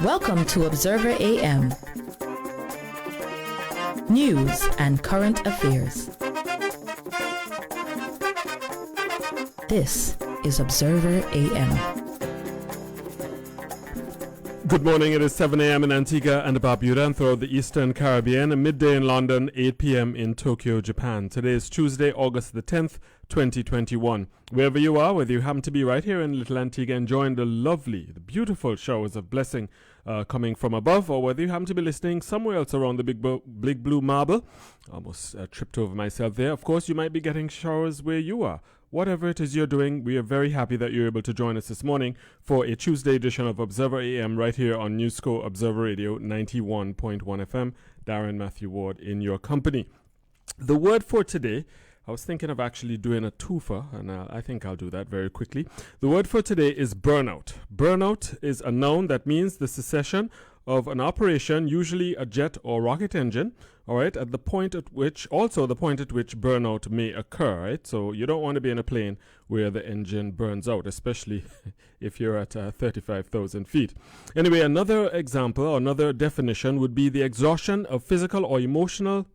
Welcome to Observer AM. News and current affairs. This is Observer AM. Good morning. It is 7 a.m. in Antigua and Barbuda and throughout the Eastern Caribbean, midday in London, 8 p.m. in Tokyo, Japan. Today is Tuesday, August the 10th, 2021. Wherever you are, whether you happen to be right here in Little Antigua enjoying the beautiful showers of blessing coming from above, or whether you happen to be listening somewhere else around the big blue marble. Almost tripped over myself there. Of course, you might be getting showers where you are. Whatever it is you're doing, we are very happy that you're able to join us this morning for a Tuesday edition of Observer AM right here on Newsco Observer Radio 91.1 FM. Darren Matthew Ward in your company. The word for today, I was thinking of actually doing a twofer, and I think I'll do that very quickly. The word for today is burnout. Burnout is a noun that means the cessation of an operation, usually a jet or rocket engine, all right, at the point at which burnout may occur, right? So you don't want to be in a plane where the engine burns out, especially if you're at 35,000 feet. Anyway, another example or another definition would be the exhaustion of physical or emotional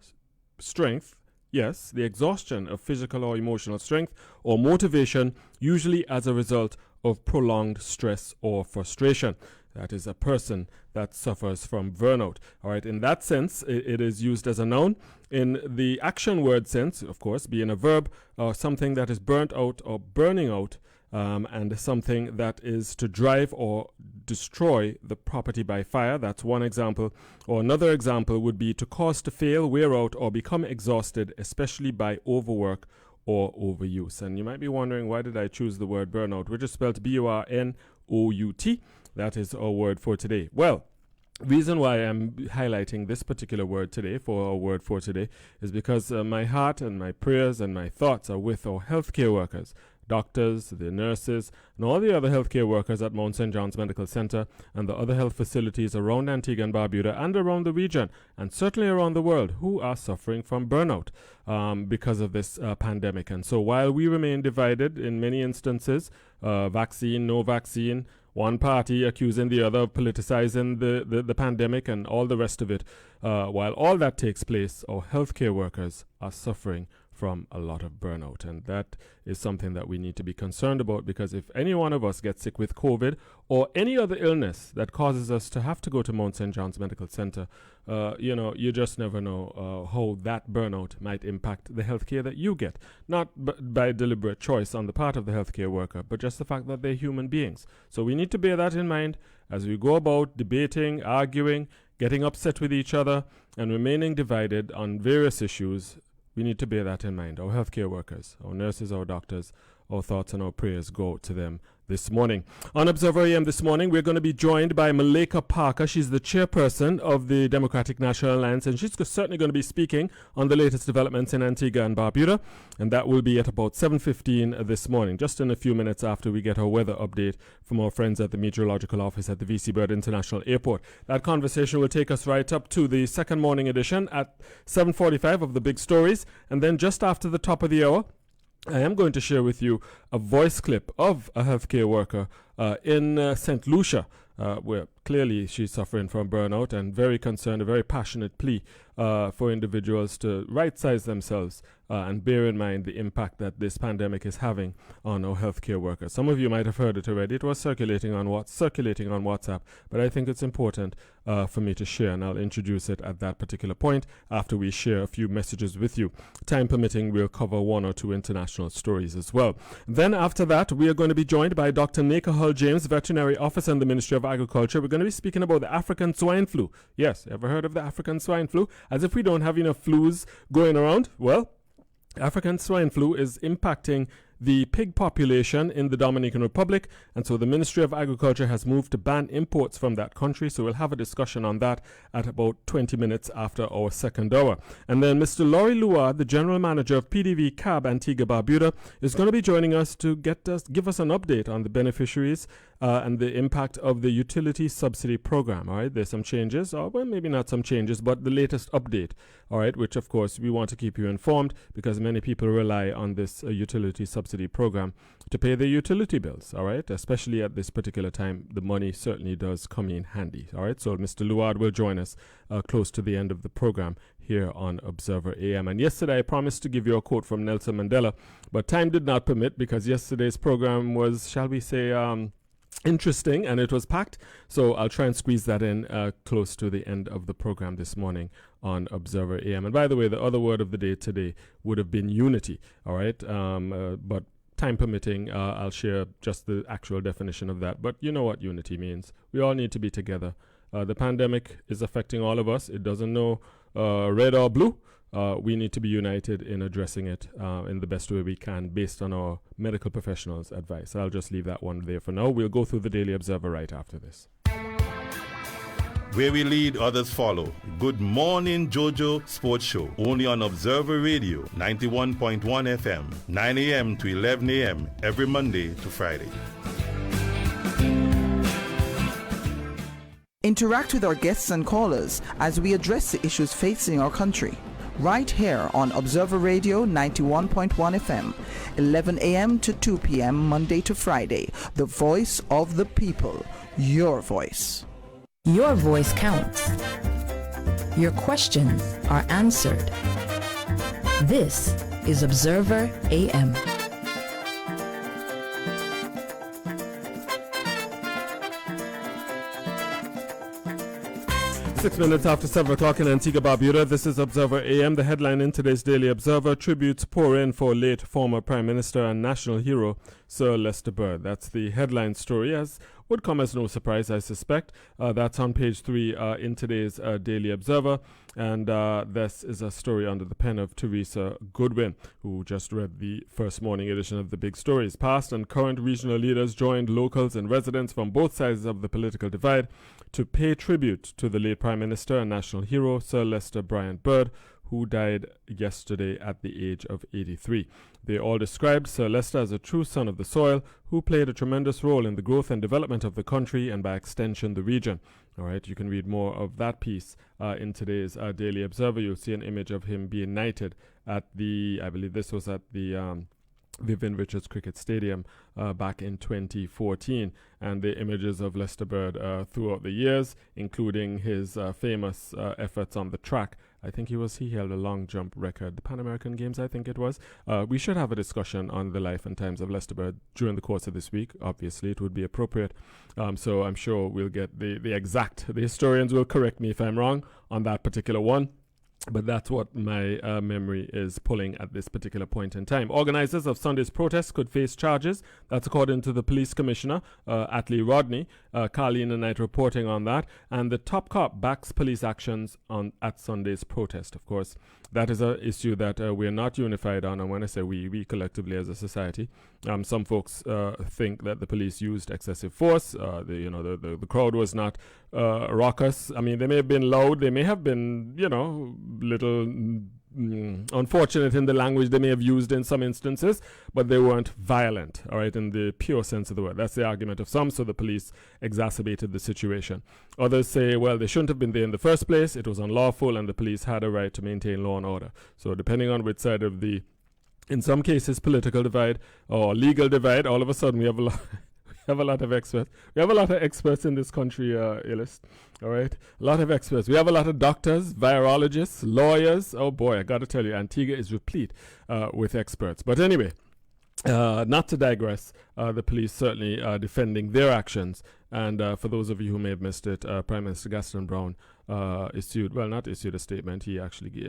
strength. Yes, the exhaustion of physical or emotional strength or motivation, usually as a result of prolonged stress or frustration. That is a person that suffers from burnout. All right, in that sense, it is used as a noun. In the action word sense, of course, being a verb, something that is burnt out or burning out, and something that is to drive or destroy the property by fire. That's one example. Or another example would be to cause to fail, wear out, or become exhausted, especially by overwork or overuse. And you might be wondering, why did I choose the word burnout, which is spelled B-U-R-N-O-U-T. That is our word for today. Well, reason why I'm highlighting this particular word today for our word for today is because my heart and my prayers and my thoughts are with our healthcare workers, doctors, the nurses, and all the other healthcare workers at Mount St. John's Medical Center and the other health facilities around Antigua and Barbuda and around the region and certainly around the world who are suffering from burnout because of this pandemic. And so while we remain divided in many instances, vaccine, no vaccine, one party accusing the other of politicizing the pandemic and all the rest of it, while all that takes place, our healthcare workers are suffering from a lot of burnout. And that is something that we need to be concerned about, because if any one of us gets sick with COVID or any other illness that causes us to have to go to Mount St. John's Medical Center, you just never know how that burnout might impact the healthcare that you get. Not by deliberate choice on the part of the healthcare worker, but just the fact that they're human beings. So we need to bear that in mind as we go about debating, arguing, getting upset with each other, and remaining divided on various issues. We need to bear that in mind. Our healthcare workers, our nurses, our doctors, our thoughts and our prayers go to them this morning. On Observer AM this morning, we're going to be joined by Malika Parker. She's the chairperson of the Democratic National Alliance, and she's certainly going to be speaking on the latest developments in Antigua and Barbuda, and that will be at about 7:15 this morning, just in a few minutes after we get our weather update from our friends at the Meteorological Office at the VC Bird International Airport. That conversation will take us right up to the second morning edition at 7:45 of the Big Stories, and then just after the top of the hour, I am going to share with you a voice clip of a healthcare worker in St. Lucia, where clearly she's suffering from burnout and very concerned, a very passionate plea for individuals to right-size themselves and bear in mind the impact that this pandemic is having on our healthcare workers. Some of you might have heard it already. It was circulating on WhatsApp, but I think it's important for me to share, and I'll introduce it at that particular point after we share a few messages with you. Time permitting, we'll cover one or two international stories as well. Then after that, we are going to be joined by Dr. Neka Hull-James, Veterinary Officer in the Ministry of Agriculture. We're going to be speaking about the African swine flu. Yes, ever heard of the African swine flu? As if we don't have enough flus going around. Well, African swine flu is impacting the pig population in the Dominican Republic, and so the Ministry of Agriculture has moved to ban imports from that country. So we'll have a discussion on that at about 20 minutes after our second hour. And then Mr. Laurie Lua, the General Manager of PDV Cab Antigua Barbuda, is going to be joining us to give us an update on the beneficiaries and the impact of the utility subsidy program. All right, there's some changes, or well, maybe not some changes, but the latest update. All right, which of course we want to keep you informed because many people rely on this utility subsidy program to pay their utility bills. All right, especially at this particular time, the money certainly does come in handy. All right, so Mr. Luard will join us close to the end of the program here on Observer AM. And yesterday I promised to give you a quote from Nelson Mandela, but time did not permit because yesterday's program was, shall we say, interesting, and it was packed. So I'll try and squeeze that in close to the end of the program this morning on Observer AM. And by the way, the other word of the day today would have been unity. All right, but time permitting, I'll share just the actual definition of that. But you know what unity means. We all need to be together. The pandemic is affecting all of us. It doesn't know red or blue. We need to be united in addressing it in the best way we can based on our medical professionals' advice. I'll just leave that one there for now. We'll go through the Daily Observer right after this. Where we lead, others follow. Good Morning Jojo Sports Show, only on Observer Radio, 91.1 FM, 9 a.m. to 11 a.m. every Monday to Friday. Interact with our guests and callers as we address the issues facing our country. Right here on Observer Radio 91.1 FM, 11 a.m. to 2 p.m. Monday to Friday. The voice of the people. Your voice. Your voice counts. Your questions are answered. This is Observer AM. 6 minutes after 7 o'clock in Antigua, Barbuda. This is Observer AM. The headline in today's Daily Observer: tributes pour in for late former Prime Minister and national hero Sir Lester Bird. That's the headline story, as would come as no surprise, I suspect. That's on page 3 in today's Daily Observer. And this is a story under the pen of Teresa Goodwin, who just read the first morning edition of the big stories. Past and current regional leaders joined locals and residents from both sides of the political divide to pay tribute to the late Prime Minister and national hero Sir Lester Brian Bird, who died yesterday at the age of 83. They all described Sir Lester as a true son of the soil who played a tremendous role in the growth and development of the country and by extension the region. All right, you can read more of that piece in today's Daily Observer. You'll see an image of him being knighted at the, I believe this was at the Vivian Richards Cricket Stadium back in 2014, and the images of Lester Bird throughout the years, including his famous efforts on the track. I think he held a long jump record, the Pan American Games, I think it was. We should have a discussion on the life and times of Lester Bird during the course of this week. Obviously, it would be appropriate. So I'm sure we'll get the historians will correct me if I'm wrong on that particular one. But that's what my memory is pulling at this particular point in time. Organizers of Sunday's protest could face charges. That's according to the police commissioner, Atlee Rodney. Carlene and Knight reporting on that. And the top cop backs police actions at Sunday's protest. Of course, that is an issue that we are not unified on. And when I say we collectively as a society, some folks think that the police used excessive force. The crowd was not raucous. I mean, they may have been loud. They may have been, little unfortunate in the language they may have used in some instances, but they weren't violent, all right, in the pure sense of the word. That's the argument of some, so the police exacerbated the situation. Others say, well, they shouldn't have been there in the first place. It was unlawful, and the police had a right to maintain law and order. So depending on which side of the, in some cases, political divide or legal divide, all of a sudden we have a lot... We have a lot of experts. We have a lot of experts in this country, Illis. All right? A lot of experts. We have a lot of doctors, virologists, lawyers. Oh, boy, I got to tell you, Antigua is replete with experts. But anyway, not to digress, the police certainly defending their actions. And for those of you who may have missed it, Prime Minister Gaston Brown not issued a statement. He actually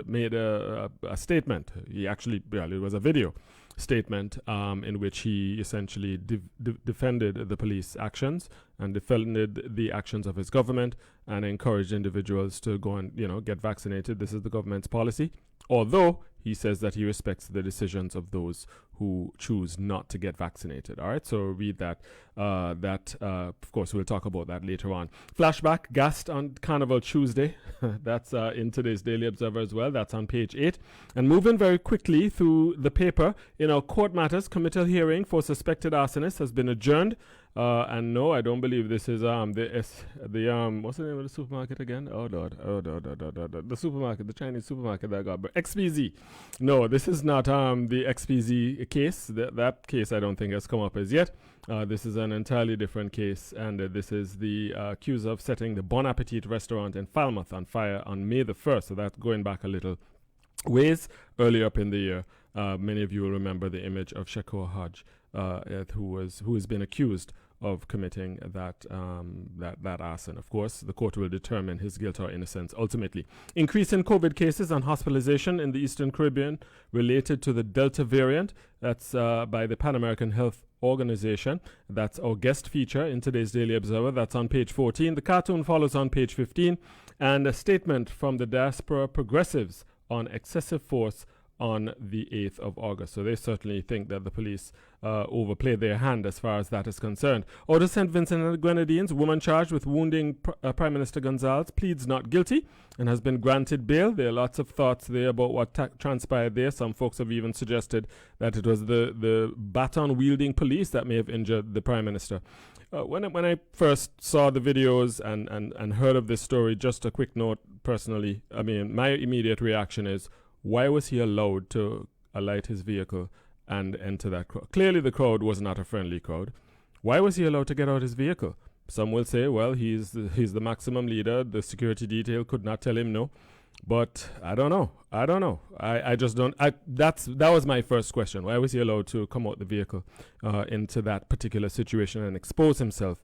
made a statement. It was a video statement in which he essentially defended the police actions and defended the actions of his government and encouraged individuals to go and get vaccinated. This is the government's policy, although he says that he respects the decisions of those who choose not to get vaccinated. All right, so read that. Of course, we'll talk about that later on. Flashback, gassed on Carnival Tuesday. That's in today's Daily Observer as well. That's on page 8. And moving very quickly through the paper, in our court matters, committal hearing for suspected arsonists has been adjourned And no, I don't believe this is what's the name of the supermarket again? The supermarket, the Chinese supermarket that got XPZ. No, this is not the XPZ case. That case I don't think has come up as yet. This is an entirely different case, and this is the accused of setting the Bon Appetit restaurant in Falmouth on fire on May the 1st. So that's going back a little ways, early up in the year. Many of you will remember the image of Shakur Hodge, who has been accused of committing that arson. Of course, the court will determine his guilt or innocence ultimately. Increase in COVID cases and hospitalization in the Eastern Caribbean related to the Delta variant. That's by the Pan American Health Organization. That's our guest feature in today's Daily Observer. That's on page 14. The cartoon follows on page 15. And a statement from the Diaspora Progressives on excessive force on the 8th of August. So they certainly think that the police overplayed their hand as far as that is concerned. Out of St. Vincent and the Grenadines, woman charged with wounding Prime Minister Gonzalez pleads not guilty and has been granted bail. There are lots of thoughts there about what transpired there. Some folks have even suggested that it was the baton-wielding police that may have injured the Prime Minister. When I first saw the videos and heard of this story, just a quick note personally, I mean, my immediate reaction is, why was he allowed to alight his vehicle and enter that crowd? Clearly the crowd was not a friendly crowd. Why was he allowed to get out his vehicle? Some will say, well, he's the maximum leader. The security detail could not tell him no. But I don't know. I just don't. That was my first question. Why was he allowed to come out the vehicle into that particular situation and expose himself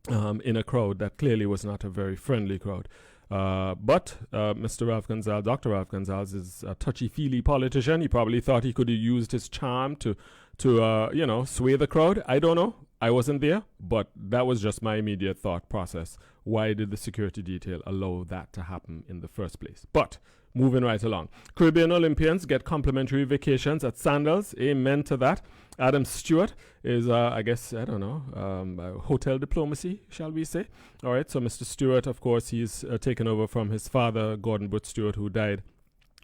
in a crowd that clearly was not a very friendly crowd? But Mr. Ralph Gonzalez, Dr. Ralph Gonzalez, is a touchy-feely politician. He probably thought he could have used his charm to sway the crowd. I don't know. I wasn't there, but that was just my immediate thought process. Why did the security detail allow that to happen in the first place? But moving right along. Caribbean Olympians get complimentary vacations at Sandals. Amen to that. Adam Stewart is, hotel diplomacy, shall we say. All right, so Mr. Stewart, of course, he's taken over from his father, Gordon Booth Stewart, who died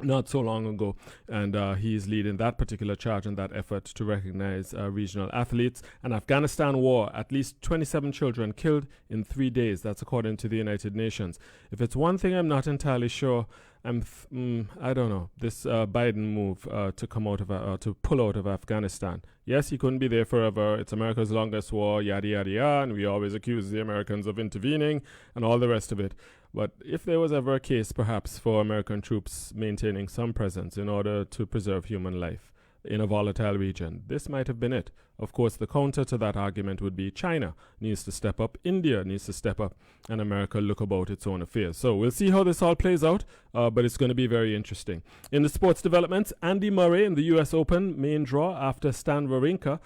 not so long ago, and he's leading that particular charge and that effort to recognize regional athletes. An Afghanistan war, at least 27 children killed in 3 days. That's according to the United Nations. If it's one thing I'm not entirely sure, I don't know, this Biden move to come out of to pull out of Afghanistan. Yes, he couldn't be there forever. It's America's longest war, yada yada yada, and we always accuse the Americans of intervening and all the rest of it. But if there was ever a case, perhaps, for American troops maintaining some presence in order to preserve human life in a volatile region, this might have been it. Of course, the counter to that argument would be China needs to step up, India needs to step up, and America look about its own affairs. So we'll see how this all plays out, but it's going to be very interesting. In the sports developments, Andy Murray in the U.S. Open main draw after Stan Wawrinka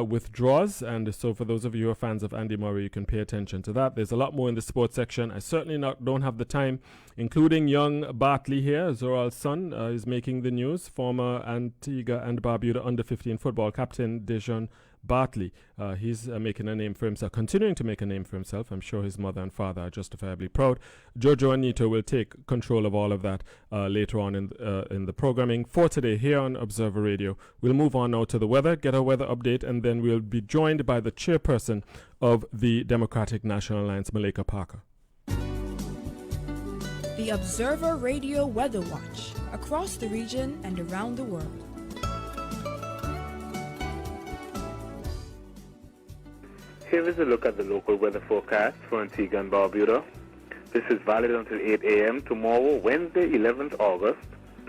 withdraws, and so for those of you who are fans of Andy Murray, you can pay attention to that. There's a lot more in the sports section. I certainly don't have the time, including young Bartley here. Zoral's son is making the news. Former Antigua and Barbuda under-15 football captain Dejon Bartley. He's making a name for himself, continuing to make a name for himself. I'm sure his mother and father are justifiably proud. Jojo and Nito will take control of all of that later on in the programming. For today here on Observer Radio, we'll move on now to the weather, get our weather update, and then we'll be joined by the chairperson of the Democratic National Alliance, Malika Parker. The Observer Radio Weather Watch, across the region and around the world. Here is a look at the local weather forecast for Antigua and Barbuda. This is valid until 8 a.m. tomorrow, Wednesday, 11th August,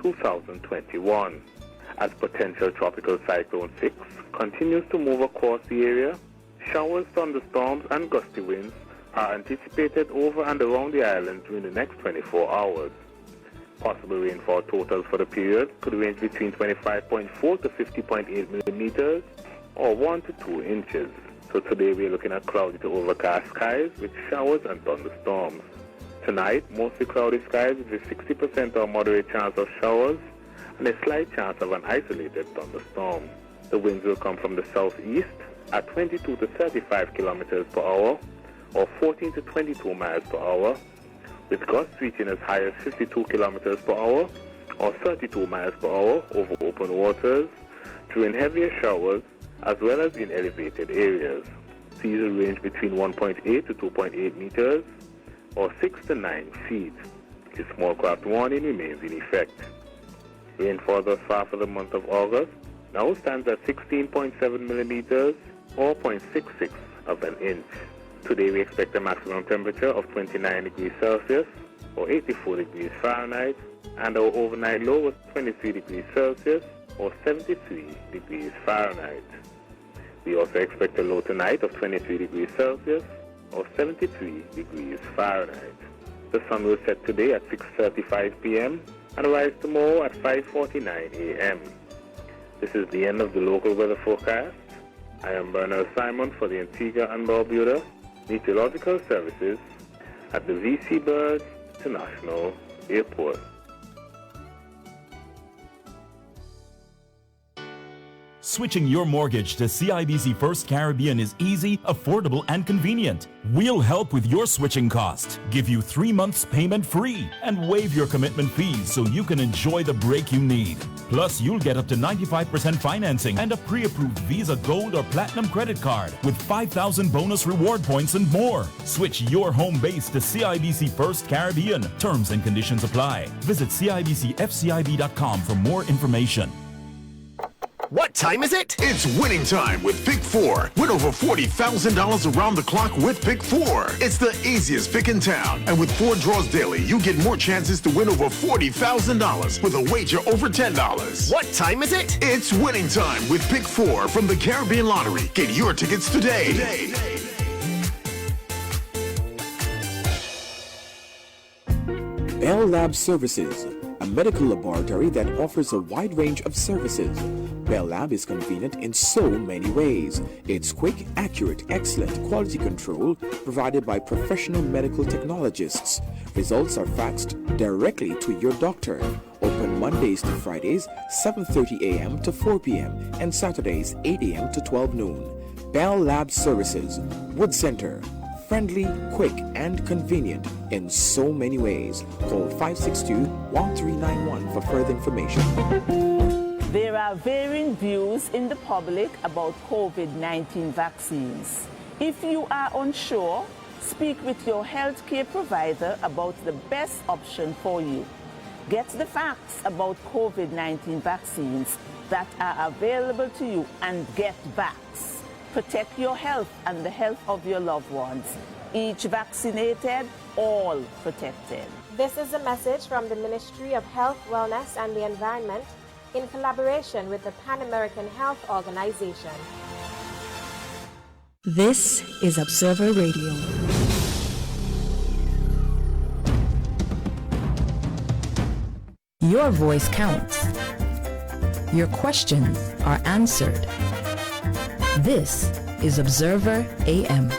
2021. As potential tropical cyclone 6 continues to move across the area, showers, thunderstorms, and gusty winds are anticipated over and around the island during the next 24 hours. Possible rainfall totals for the period could range between 25.4 to 50.8 millimeters or 1 to 2 inches. So today we're looking at cloudy to overcast skies with showers and thunderstorms. Tonight, mostly cloudy skies with a 60% or moderate chance of showers and a slight chance of an isolated thunderstorm. The winds will come from the southeast at 22 to 35 kilometers per hour or 14 to 22 miles per hour, with gusts reaching as high as 52 kilometers per hour or 32 miles per hour over open waters during heavier showers as well as in elevated areas. Seas will range between 1.8 to 2.8 meters or 6 to 9 feet. A small craft warning remains in effect. Rainfall thus far for the month of August now stands at 16.7 millimeters or 0.66 of an inch. Today we expect a maximum temperature of 29 degrees Celsius or 84 degrees Fahrenheit, and our overnight low was 23 degrees Celsius or 73 degrees Fahrenheit. We also expect a low tonight of 23 degrees Celsius or 73 degrees Fahrenheit. The sun will set today at 6:35 p.m. and rise tomorrow at 5:49 a.m. This is the end of the local weather forecast. I am Bernard Simon for the Antigua and Barbuda Meteorological Services at the V.C. Bird International Airport. Switching your mortgage to CIBC First Caribbean is easy, affordable, and convenient. We'll help with your switching cost, give you 3 months payment free, and waive your commitment fees so you can enjoy the break you need. Plus, you'll get up to 95% financing and a pre-approved Visa Gold or Platinum credit card with 5,000 bonus reward points and more. Switch your home base to CIBC First Caribbean. Terms and conditions apply. Visit CIBCFCIB.com for more information. What time is it? It's winning time with Pick 4. Win over $40,000 around the clock with Pick 4. It's the easiest pick in town. And with 4 draws daily, you get more chances to win over $40,000 with a wager over $10. What time is it? It's winning time with Pick 4 from the Caribbean Lottery. Get your tickets today. Bell Lab Services, a medical laboratory that offers a wide range of services. Bell Lab is convenient in so many ways. It's quick, accurate, excellent quality control provided by professional medical technologists. Results are faxed directly to your doctor. Open Mondays to Fridays, 7:30 a.m. to 4 p.m. and Saturdays, 8 a.m. to 12 noon. Bell Lab Services, Wood Center. Friendly, quick, and convenient in so many ways. Call 562-1391 for further information. There are varying views in the public about COVID-19 vaccines. If you are unsure, speak with your healthcare provider about the best option for you. Get the facts about COVID-19 vaccines that are available to you and get vaxxed. Protect your health and the health of your loved ones. Each vaccinated, all protected. This is a message from the Ministry of Health, Wellness and the Environment in collaboration with the Pan American Health Organization. This is Observer Radio. Your voice counts. Your questions are answered. This is Observer AM.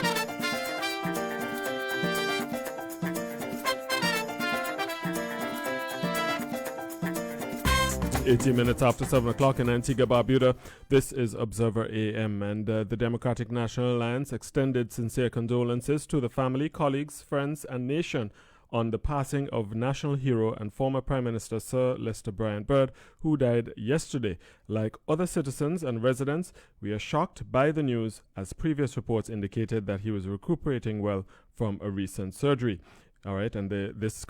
18 minutes after 7 o'clock in Antigua, Barbuda. This is Observer AM, and the Democratic National Alliance extended sincere condolences to the family, colleagues, friends, and nation on the passing of national hero and former Prime Minister Sir Lester Bryant Byrd, who died yesterday. Like other citizens and residents, we are shocked by the news, as previous reports indicated that he was recuperating well from a recent surgery. All right, and this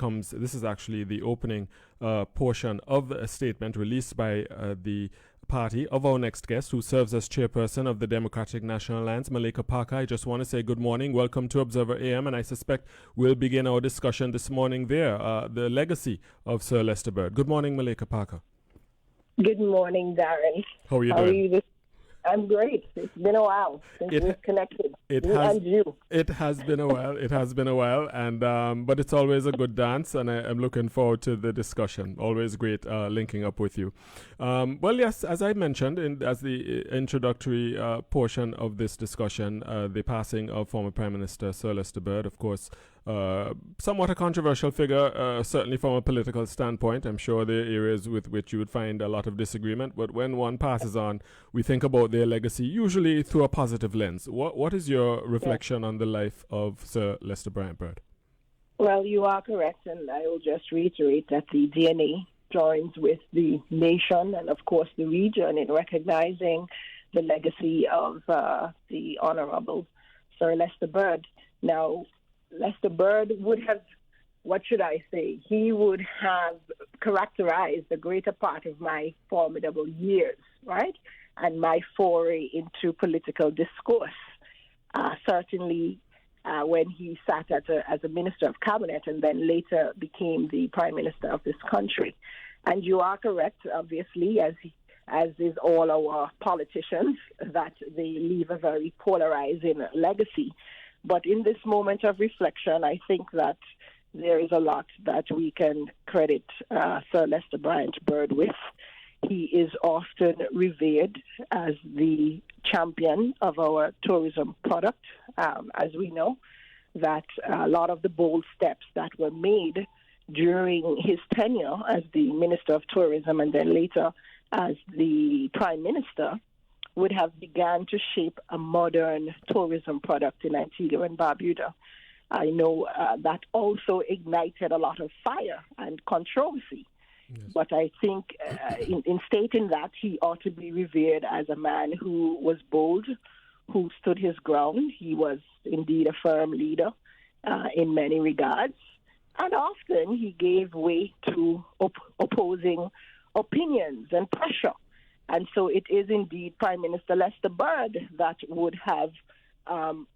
is actually the opening portion of a statement released by the party of our next guest, who serves as chairperson of the Democratic National Alliance, Malika Parker. I just want to say good morning. Welcome to Observer AM, and I suspect we'll begin our discussion this morning there, the legacy of Sir Lester Byrd. Good morning, Malika Parker. Good morning, Darren. How are you doing? I'm great. It's been a while since we've connected. It has been a while. It has been a while, and but it's always a good dance, and I'm looking forward to the discussion. Always great linking up with you. Well, yes, as I mentioned as the introductory portion of this discussion, the passing of former Prime Minister Sir Lester Byrd, of course. Somewhat a controversial figure, certainly from a political standpoint. I'm sure there are areas with which you would find a lot of disagreement, but when one passes on, we think about their legacy, usually through a positive lens. What is your reflection on the life of Sir Lester Bryant Byrd? Well, you are correct, and I will just reiterate that the DNA joins with the nation and, of course, the region in recognizing the legacy of the Honorable Sir Lester Bird. Now, Lester Bird would have, what should I say? He would have characterized the greater part of my formidable years, right? And my foray into political discourse. Certainly when he sat as a minister of cabinet and then later became the prime minister of this country. And you are correct, obviously, as is all our politicians, that they leave a very polarizing legacy. But in this moment of reflection, I think that there is a lot that we can credit Sir Lester Bryant Bird with. He is often revered as the champion of our tourism product, as we know, that a lot of the bold steps that were made during his tenure as the Minister of Tourism and then later as the Prime Minister would have begun to shape a modern tourism product in Antigua and Barbuda. I know that also ignited a lot of fire and controversy. Yes. But I think in stating that, he ought to be revered as a man who was bold, who stood his ground. He was indeed a firm leader in many regards. And often he gave way to opposing opinions and pressure. And so it is indeed Prime Minister Lester Bird that would have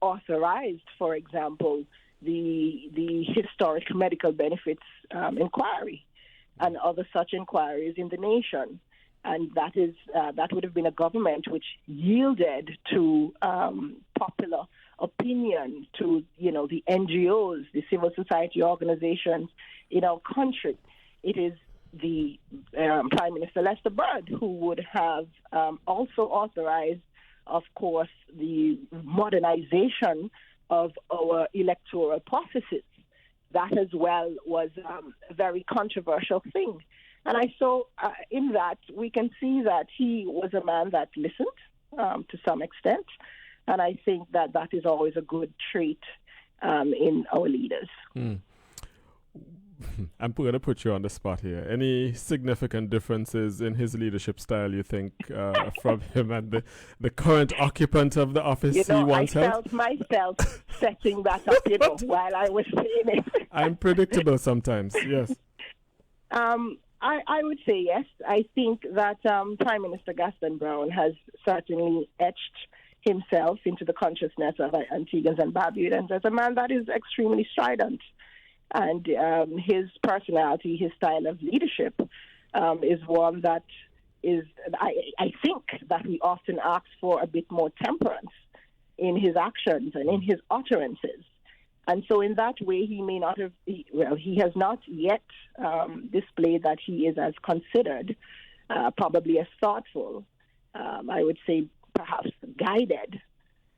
authorized, for example, the historic medical benefits inquiry and other such inquiries in the nation. And that would have been a government which yielded to popular opinion, to the NGOs, the civil society organizations in our country. It is the Prime Minister Lester Bird who would have also authorized, of course, the modernization of our electoral processes. That as well was a very controversial thing. And I saw in that, we can see that he was a man that listened to some extent. And I think that is always a good trait in our leaders. I'm going to put you on the spot here. Any significant differences in his leadership style, you think, from him and the current occupant of the office he once held? I felt myself setting that up, while I was saying it. I'm predictable sometimes, yes. I would say yes. I think that Prime Minister Gaston Brown has certainly etched himself into the consciousness of Antiguans and Barbudans as a man that is extremely strident. And his personality, his style of leadership is one that is, I think that we often ask for a bit more temperance in his actions and in his utterances. And so in that way, he may not have, he has not yet displayed that he is as considered, probably as thoughtful, I would say perhaps guided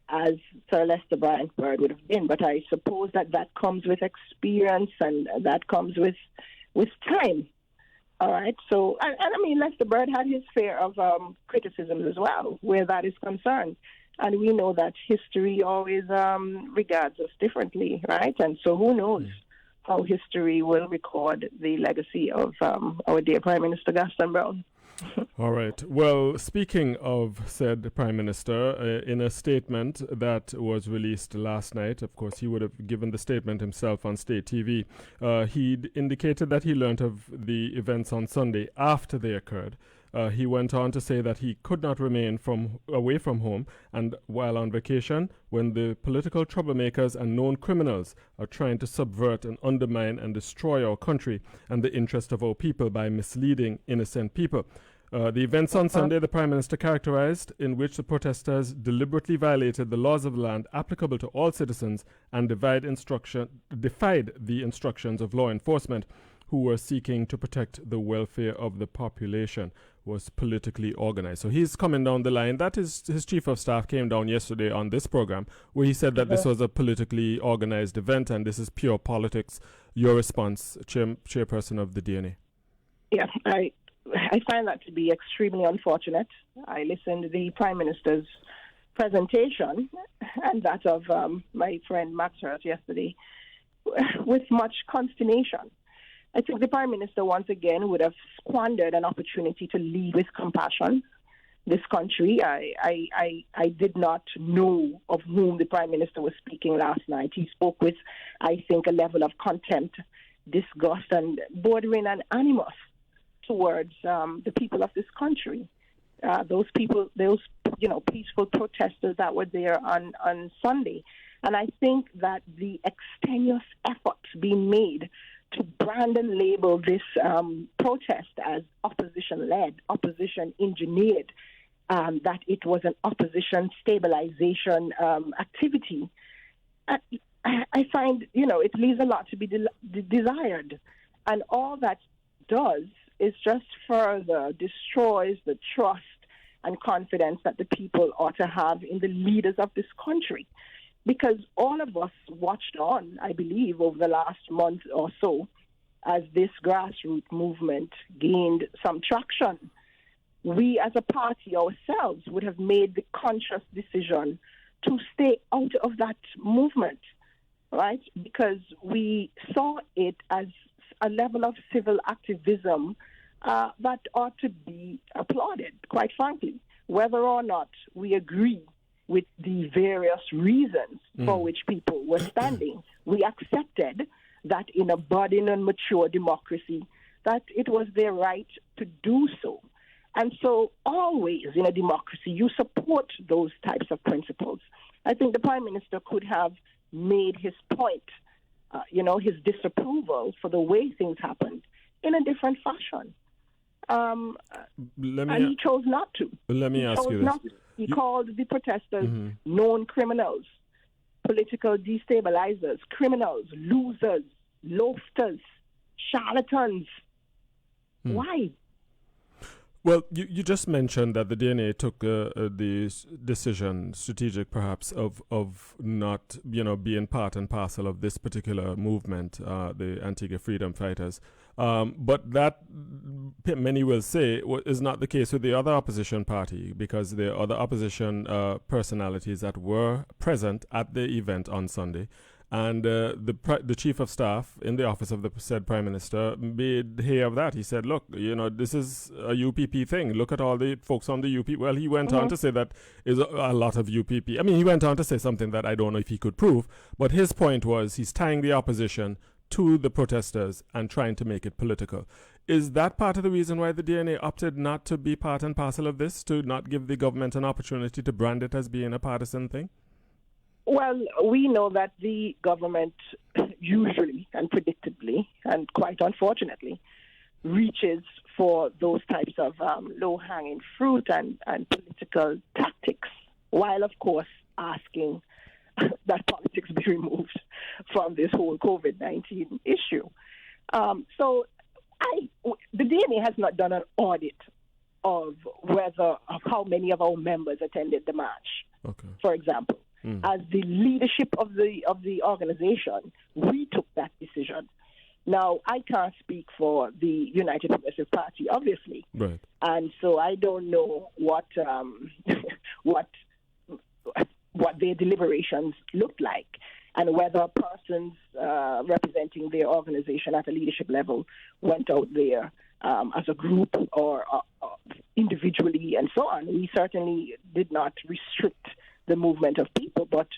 as Sir Lester Bryant Bird would have been. But I suppose that comes with experience and that comes with time. All right. So, and I mean, Lester Bird had his share of criticisms as well, where that is concerned. And we know that history always regards us differently, right? And so who knows how history will record the legacy of our dear Prime Minister Gaston Brown. All right. Well, speaking of said Prime Minister, in a statement that was released last night, of course, he would have given the statement himself on state TV. He indicated that he learned of the events on Sunday after they occurred. He went on to say that he could not remain away from home, and while on vacation, when the political troublemakers and known criminals are trying to subvert and undermine and destroy our country and the interest of our people by misleading innocent people. The events on Sunday, the Prime Minister characterized, in which the protesters deliberately violated the laws of the land applicable to all citizens and defied the instructions of law enforcement who were seeking to protect the welfare of the population, was politically organized. So he's coming down the line. That is, his chief of staff came down yesterday on this program where he said that this was a politically organized event and this is pure politics. Your response, chairperson of the DNA? Yeah, I find that to be extremely unfortunate. I listened to the Prime Minister's presentation and that of my friend Max Hurt yesterday with much consternation. I think the Prime Minister once again would have squandered an opportunity to lead with compassion this country. I did not know of whom the Prime Minister was speaking last night. He spoke with, I think, a level of contempt, disgust, and bordering on animus towards the people of this country. Those people, peaceful protesters that were there on Sunday. And I think that the extenuous efforts being made to brand and label this protest as opposition-led, opposition-engineered, that it was an opposition stabilization activity, I find, it leaves a lot to be desired. And all that does is just further destroys the trust and confidence that the people ought to have in the leaders of this country. Because all of us watched on, I believe, over the last month or so, as this grassroots movement gained some traction. We as a party ourselves would have made the conscious decision to stay out of that movement, right? Because we saw it as a level of civil activism that ought to be applauded, quite frankly, whether or not we agree with the various reasons for which people were standing. We accepted that in a budding and mature democracy, that it was their right to do so. And so always in a democracy, you support those types of principles. I think the Prime Minister could have made his point, his disapproval for the way things happened in a different fashion. And he chose not to. Let me ask you this. He called the protesters known criminals, political destabilizers, criminals, losers, loafers, charlatans. Why? Well, you just mentioned that the DNA took the decision, strategic perhaps, of not, being part and parcel of this particular movement, the Antigua Freedom Fighters. But that, many will say, is not the case with the other opposition party, because there are other opposition personalities that were present at the event on Sunday. And the chief of staff in the office of the said prime minister made hay of that. He said, look, this is a UPP thing. Look at all the folks on the UP. Well, he went on to say that is a lot of UPP. I mean, he went on to say something that I don't know if he could prove. But his point was he's tying the opposition to the protesters and trying to make it political. Is that part of the reason why the DNA opted not to be part and parcel of this, to not give the government an opportunity to brand it as being a partisan thing? Well, we know that the government usually and predictably and quite unfortunately reaches for those types of low-hanging fruit and political tactics, while, of course, asking that politics be removed from this whole COVID-19 issue. So the DNA has not done an audit of how many of our members attended the march, for example. As the leadership of the organization, we took that decision. Now, I can't speak for the United Progressive Party, obviously, right. And so I don't know what their deliberations looked like, and whether persons representing their organization at a leadership level went out there as a group or individually, and so on. We certainly did not restrict the movement of people, but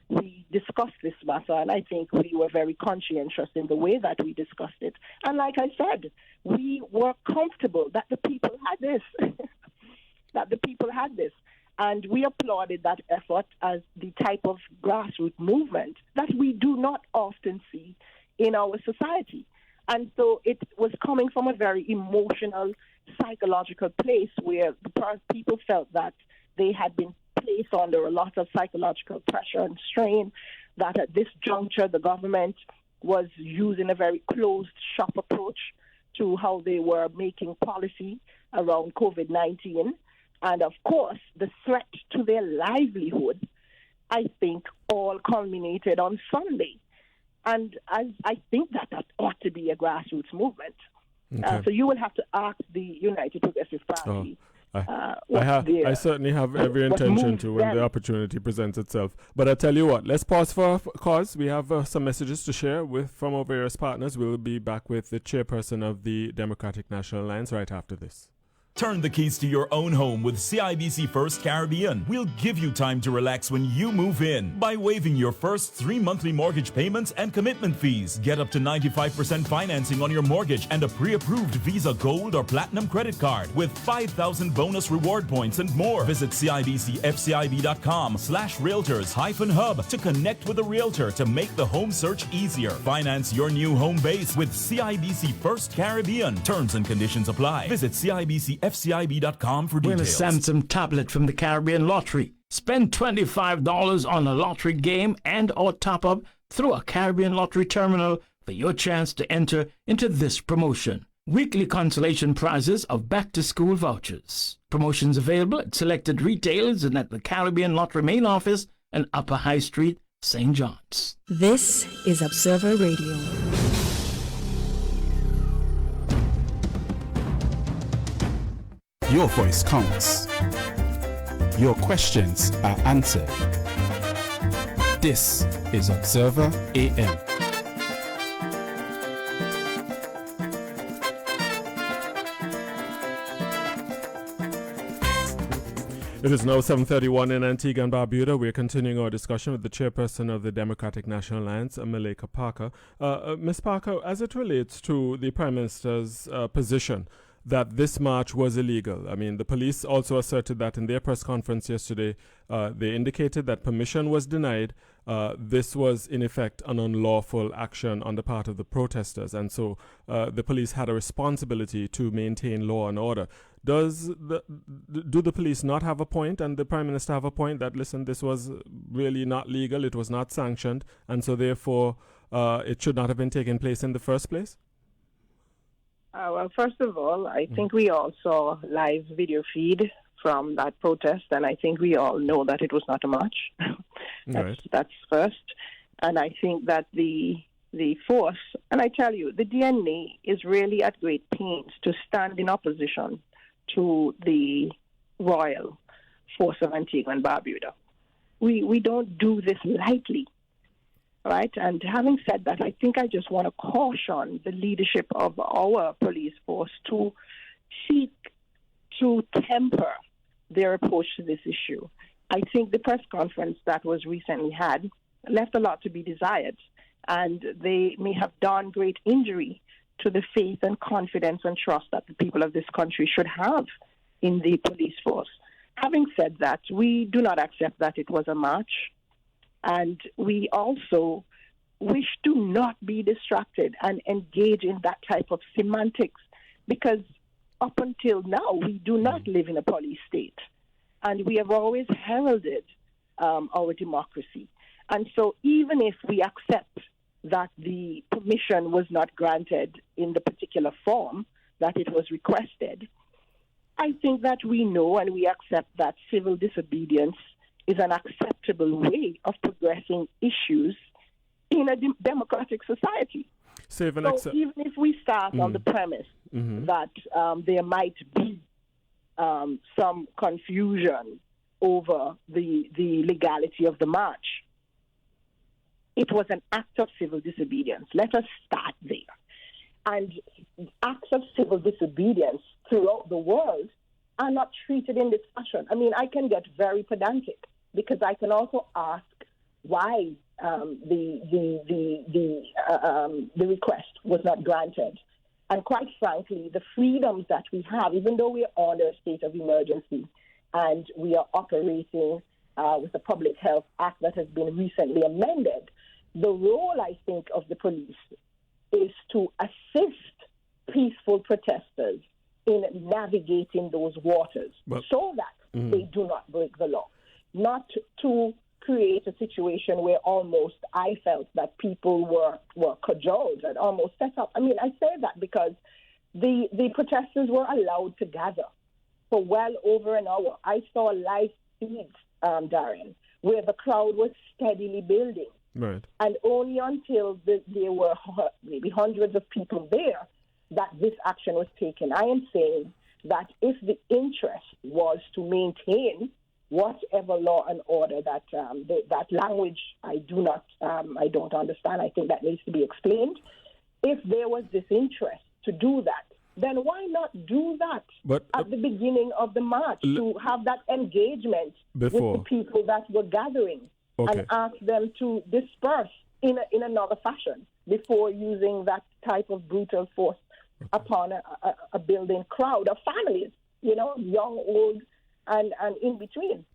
we discussed this matter, and I think we were very conscientious in the way that we discussed it. And like I said, we were comfortable that the people had this, and we applauded that effort as the type of grassroots movement that we do not often see in our society. And so it was coming from a very emotional, psychological place where the people felt that they had been placed under a lot of psychological pressure and strain, that at this juncture the government was using a very closed shop approach to how they were making policy around COVID-19. And of course, the threat to their livelihood, I think, all culminated on Sunday. And I think that ought to be a grassroots movement. Okay. So you will have to ask the United Progressive Party. I certainly have every intention to when the opportunity presents itself. But I tell you what, let's pause for a cause. We have some messages to share from our various partners. We'll be back with the chairperson of the Democratic National Alliance right after this. Turn the keys to your own home with CIBC First Caribbean. We'll give you time to relax when you move in by waiving your first 3 monthly mortgage payments and commitment fees. Get up to 95% financing on your mortgage and a pre-approved Visa Gold or Platinum credit card with 5,000 bonus reward points and more. Visit CIBCFCIB.com/realtors-hub to connect with a realtor to make the home search easier. Finance your new home base with CIBC First Caribbean. Terms and conditions apply. Visit CIBCFCIB.com for details. Win a Samsung tablet from the Caribbean Lottery. Spend $25 on a lottery game and or top up through a Caribbean Lottery terminal for your chance to enter into this promotion. Weekly consolation prizes of back-to-school vouchers. Promotions available at selected retailers and at the Caribbean Lottery main office and Upper High Street, St. John's. This is Observer Radio. Your voice counts. Your questions are answered. This is Observer AM. It is now 7:31 in Antigua and Barbuda. We are continuing our discussion with the chairperson of the Democratic National Alliance, Malika Parker. Ms. Parker, as it relates to the Prime Minister's position that this march was illegal. I mean, the police also asserted that in their press conference yesterday. They indicated that permission was denied. This was, in effect, an unlawful action on the part of the protesters. And so the police had a responsibility to maintain law and order. Do the police not have a point, and the Prime Minister have a point that, listen, this was really not legal, it was not sanctioned, and so therefore it should not have been taking place in the first place? Well, first of all, I think we all saw live video feed from that protest, and I think we all know that it was not a march. That's first. And I think that the force, and I tell you, the DNA is really at great pains to stand in opposition to the royal force of Antigua and Barbuda. We don't do this lightly. Right, and having said that, I think I just want to caution the leadership of our police force to seek to temper their approach to this issue. I think the press conference that was recently had left a lot to be desired, and they may have done great injury to the faith and confidence and trust that the people of this country should have in the police force. Having said that, we do not accept that it was a march. And we also wish to not be distracted and engage in that type of semantics, because up until now, we do not live in a police state. And we have always heralded our democracy. And so even if we accept that the permission was not granted in the particular form that it was requested, I think that we know and we accept that civil disobedience is an acceptable way of progressing issues in a democratic society. So even if we start on the premise that there might be some confusion over the legality of the march, it was an act of civil disobedience. Let us start there. And acts of civil disobedience throughout the world are not treated in this fashion. I mean, I can get very pedantic, because I can also ask why the request was not granted. And quite frankly, the freedoms that we have, even though we are under a state of emergency and we are operating with the Public Health Act that has been recently amended, the role, I think, of the police is to assist peaceful protesters in navigating those waters so that they do not break the law. Not to create a situation where almost I felt that people were cajoled and almost set up. I mean, I say that because the protesters were allowed to gather for well over an hour. I saw live feeds, Darian, where the crowd was steadily building. Right. And only until there were maybe hundreds of people there that this action was taken. I am saying that if the interest was to maintain whatever law and order that language, I don't understand. I think that needs to be explained. If there was this interest to do that, then why not do that at the beginning of the march to have that engagement with the people that were gathering and ask them to disperse in another fashion before using that type of brutal force upon a building crowd of families, young, old, and in between.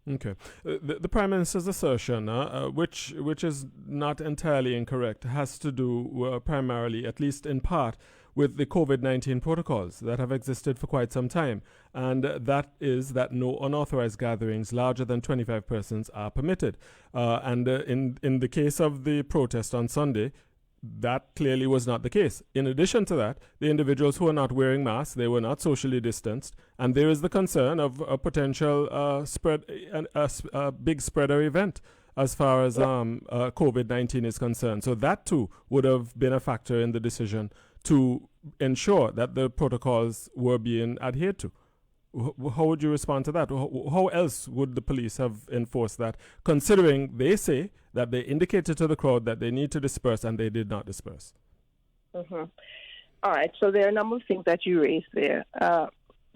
Okay. The Prime Minister's assertion, which is not entirely incorrect, has to do primarily, at least in part, with the COVID-19 protocols that have existed for quite some time. And that is that no unauthorized gatherings larger than 25 persons are permitted. And in the case of the protest on Sunday, that clearly was not the case. In addition to that, the individuals who are not wearing masks, they were not socially distanced, and there is the concern of a potential spread, a big spreader event as far as COVID-19 is concerned. So that too would have been a factor in the decision to ensure that the protocols were being adhered to. How would you respond to that? How else would the police have enforced that, considering they say that they indicated to the crowd that they need to disperse and they did not disperse? Mm-hmm. All right, so there are a number of things that you raised there.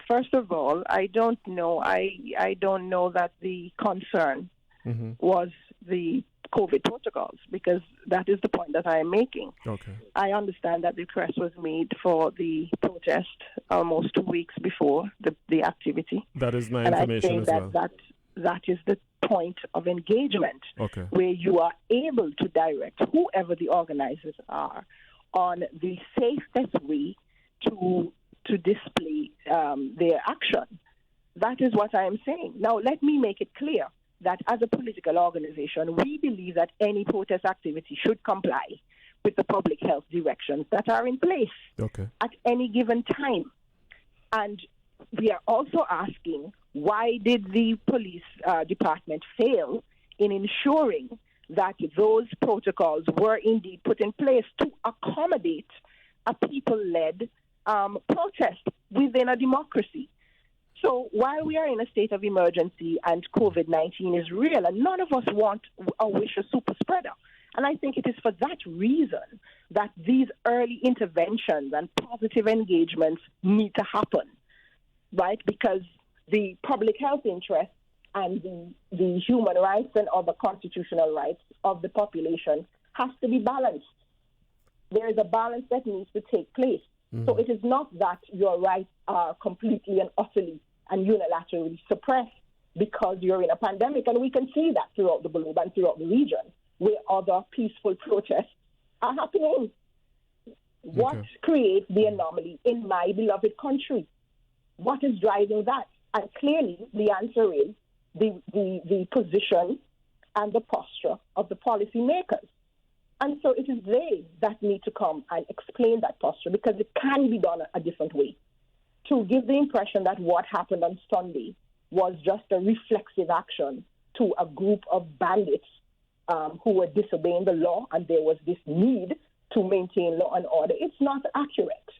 First of all, I don't know. I don't know that the concern was the COVID protocols, because that is the point that I am making. Okay. I understand that the request was made for the protest almost 2 weeks before the activity. That is my information as well. That is the point of engagement, okay, where you are able to direct whoever the organizers are on the safest way to display their action. That is what I am saying. Now, let me make it clear that as a political organization, we believe that any protest activity should comply with the public health directions that are in place at any given time. And we are also asking, why did the police department fail in ensuring that those protocols were indeed put in place to accommodate a people-led protest within a democracy? So while we are in a state of emergency and COVID-19 is real, and none of us want or wish a super spreader, and I think it is for that reason that these early interventions and positive engagements need to happen, right? Because the public health interest and the human rights and other constitutional rights of the population has to be balanced. There is a balance that needs to take place. So it is not that your rights are completely and utterly and unilaterally suppressed because you're in a pandemic. And we can see that throughout the globe and throughout the region, where other peaceful protests are happening. What creates the anomaly in my beloved country? What is driving that? And clearly the answer is the position and the posture of the policymakers. And so it is they that need to come and explain that posture, because it can be done a different way. To give the impression that what happened on Sunday was just a reflexive action to a group of bandits who were disobeying the law, and there was this need to maintain law and order. It's not accurate.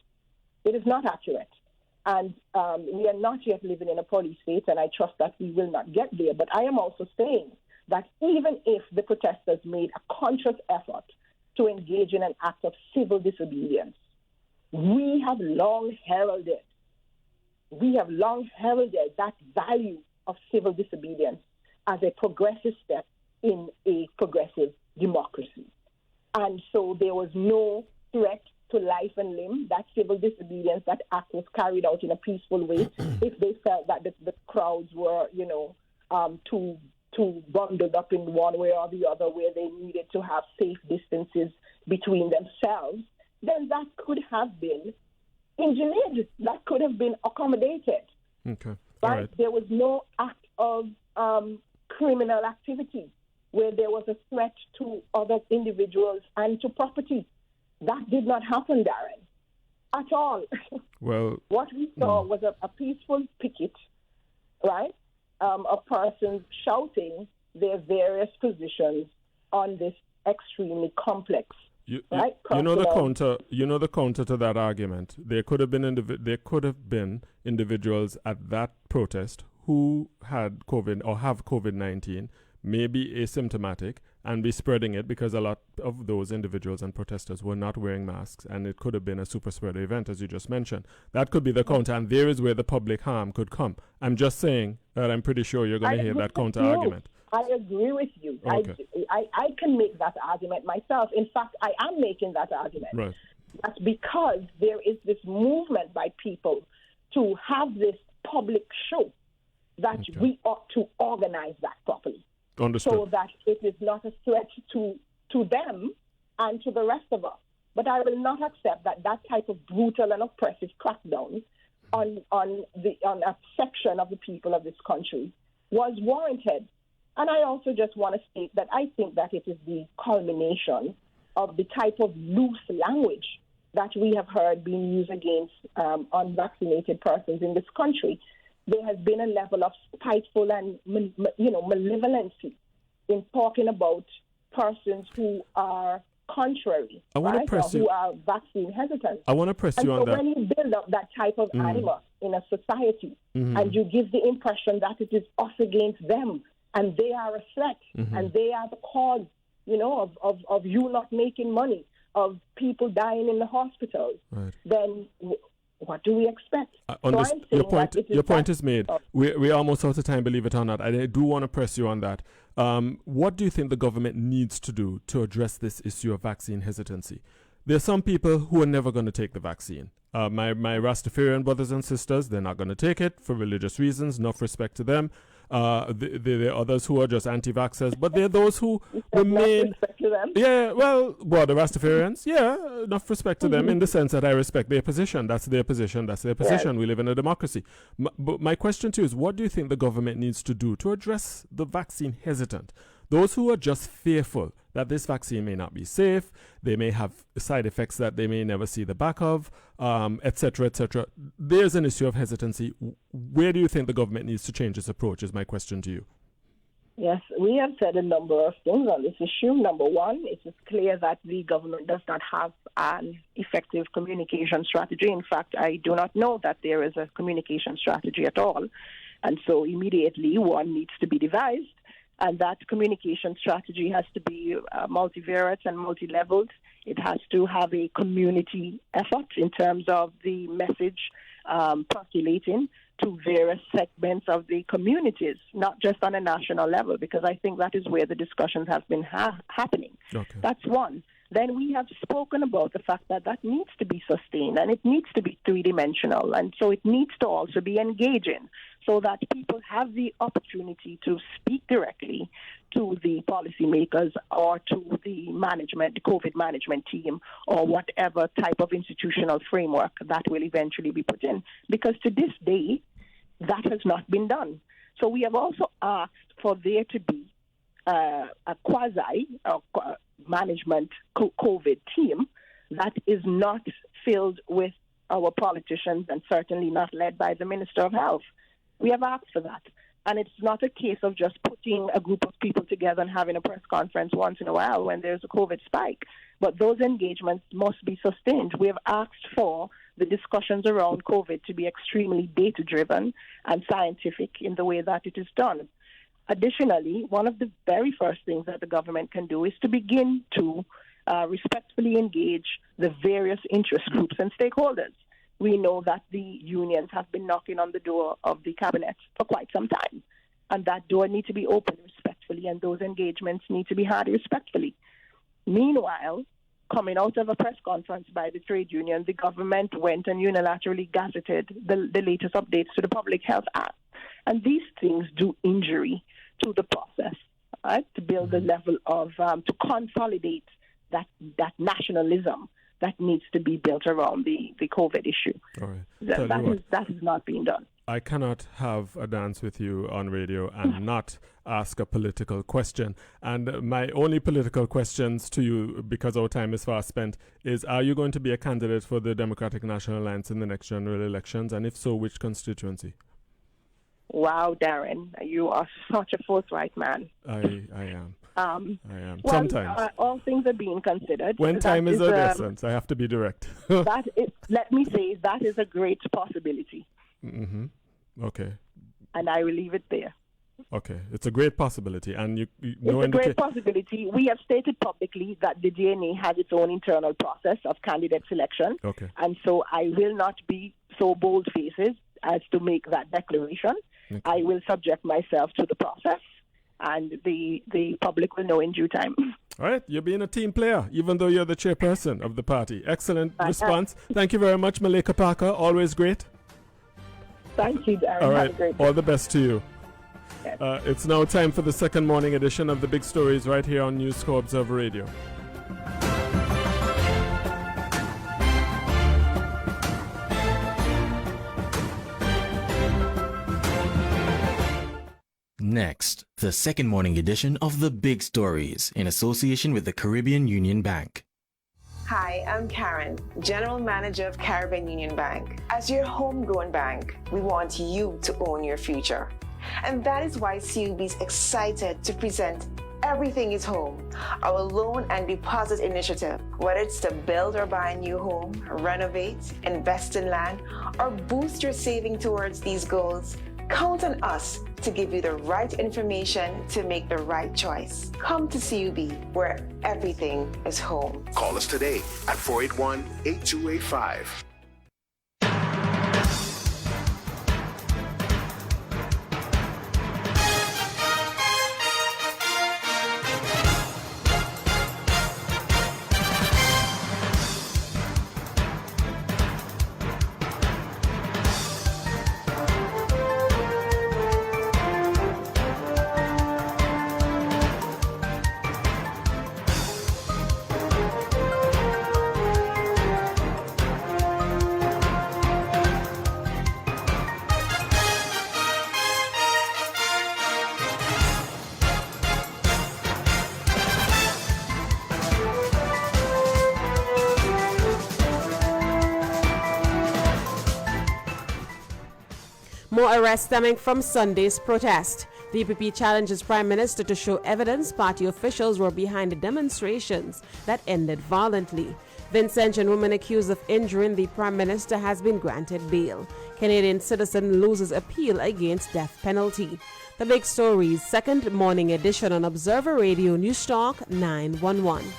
It is not accurate. And we are not yet living in a police state, and I trust that we will not get there. But I am also saying that even if the protesters made a conscious effort to engage in an act of civil disobedience, we have long heralded that value of civil disobedience as a progressive step in a progressive democracy. And so there was no threat to life and limb. That civil disobedience, that act was carried out in a peaceful way if they felt that the crowds were, too bundled up in one way or the other, where they needed to have safe distances between themselves, then that could have been engineered. That could have been accommodated. Okay. Right? There was no act of criminal activity where there was a threat to other individuals and to property. That did not happen, Darren, at all. Well, what we saw was a peaceful picket, right, of persons shouting their various positions on this extremely complex. You know the counter to that argument. There could have been individuals at that protest who had COVID or have COVID-19, maybe asymptomatic, and be spreading it, because a lot of those individuals and protesters were not wearing masks, and it could have been a super spreader event, as you just mentioned. That could be the counter, and there is where the public harm could come. I'm just saying that I'm pretty sure you're going to hear that counter argument. I agree with you. Okay. I can make that argument myself. In fact, I am making that argument. Right. That's because there is this movement by people to have this public show that we ought to organize that properly. Understood. So that it is not a threat to them and to the rest of us. But I will not accept that type of brutal and oppressive crackdown on a section of the people of this country was warranted. And I also just want to state that I think that it is the culmination of the type of loose language that we have heard being used against unvaccinated persons in this country. There has been a level of spiteful and malevolency in talking about persons who are contrary, I want to press who are vaccine hesitant. I want to press you on that. When you build up that type of animus in a society, and you give the impression that it is us against them, and they are a threat, and they are the cause, of you not making money, of people dying in the hospitals, then what do we expect? Your point is made. We're almost out of time, believe it or not. I do want to press you on that. What do you think the government needs to do to address this issue of vaccine hesitancy? There's some people who are never going to take the vaccine. My Rastafarian brothers and sisters, they're not going to take it for religious reasons, enough respect to them. There are others who are just anti-vaxxers, but there are those who remain. Yeah, well, the Rastafarians, enough respect to them in the sense that I respect their position. That's their position. That's their position. We live in a democracy. But my question to you is, what do you think the government needs to do to address the vaccine hesitant? Those who are just fearful that this vaccine may not be safe, they may have side effects that they may never see the back of, etc., etc. There's an issue of hesitancy. Where do you think the government needs to change its approach, is my question to you. Yes, we have said a number of things on this issue. Number one, it is clear that the government does not have an effective communication strategy. In fact, I do not know that there is a communication strategy at all. And so immediately one needs to be devised. And that communication strategy has to be multivariate and multi-leveled. It has to have a community effort in terms of the message percolating to various segments of the communities, not just on a national level, because I think that is where the discussions have been happening. Okay. That's one. Then we have spoken about the fact that needs to be sustained and it needs to be three-dimensional. And so it needs to also be engaging so that people have the opportunity to speak directly to the policymakers or to the management, the COVID management team, or whatever type of institutional framework that will eventually be put in. Because to this day, that has not been done. So we have also asked for there to be a quasi management COVID team that is not filled with our politicians and certainly not led by the Minister of Health. We have asked for that. And it's not a case of just putting a group of people together and having a press conference once in a while when there's a COVID spike. But those engagements must be sustained. We have asked for the discussions around COVID to be extremely data-driven and scientific in the way that it is done. Additionally, one of the very first things that the government can do is to begin to respectfully engage the various interest groups and stakeholders. We know that the unions have been knocking on the door of the cabinet for quite some time, and that door needs to be opened respectfully, and those engagements need to be had respectfully. Meanwhile, coming out of a press conference by the trade union, the government went and unilaterally gazetted the latest updates to the Public Health Act. And these things do injury to the process, right? To build a level of, to consolidate that nationalism that needs to be built around the COVID issue. All right. That is not being done. I cannot have a dance with you on radio and not ask a political question. And my only political questions to you, because our time is fast spent, is: are you going to be a candidate for the Democratic National Alliance in the next general elections? And if so, which constituency? Wow, Darren, you are such a forthright man. I am. I am. Well, sometimes. All things are being considered. When time is of essence, I have to be direct. Let me say, that is a great possibility. Mm-hmm. Okay. And I will leave it there. Okay, it's a great possibility, and It's a great possibility. We have stated publicly that the DNA has its own internal process of candidate selection. Okay. And so I will not be so bold-faced as to make that declaration. Okay. I will subject myself to the process, and the public will know in due time. All right, you're being a team player, even though you're the chairperson of the party. Excellent response. Thank you very much, Malika Parker. Always great. Thank you, Darren. All Have right, a great day. all the best to you. Yes. It's now time for the second morning edition of the Big Stories right here on News Corps Observer Radio. Next, the second morning edition of The Big Stories in association with the Caribbean Union Bank. Hi, I'm Karen, General Manager of Caribbean Union Bank. As your homegrown bank, we want you to own your future. And that is why CUB is excited to present Everything is Home, our loan and deposit initiative. Whether it's to build or buy a new home, renovate, invest in land, or boost your saving towards these goals, count on us to give you the right information to make the right choice. Come to CUB, where everything is home. Call us today at 481-8285. More arrests stemming from Sunday's protest. The EPP challenges Prime Minister to show evidence party officials were behind the demonstrations that ended violently. Vincentian woman accused of injuring the Prime Minister has been granted bail. Canadian citizen loses appeal against death penalty. The Big Stories, second morning edition on Observer Radio News Talk 911.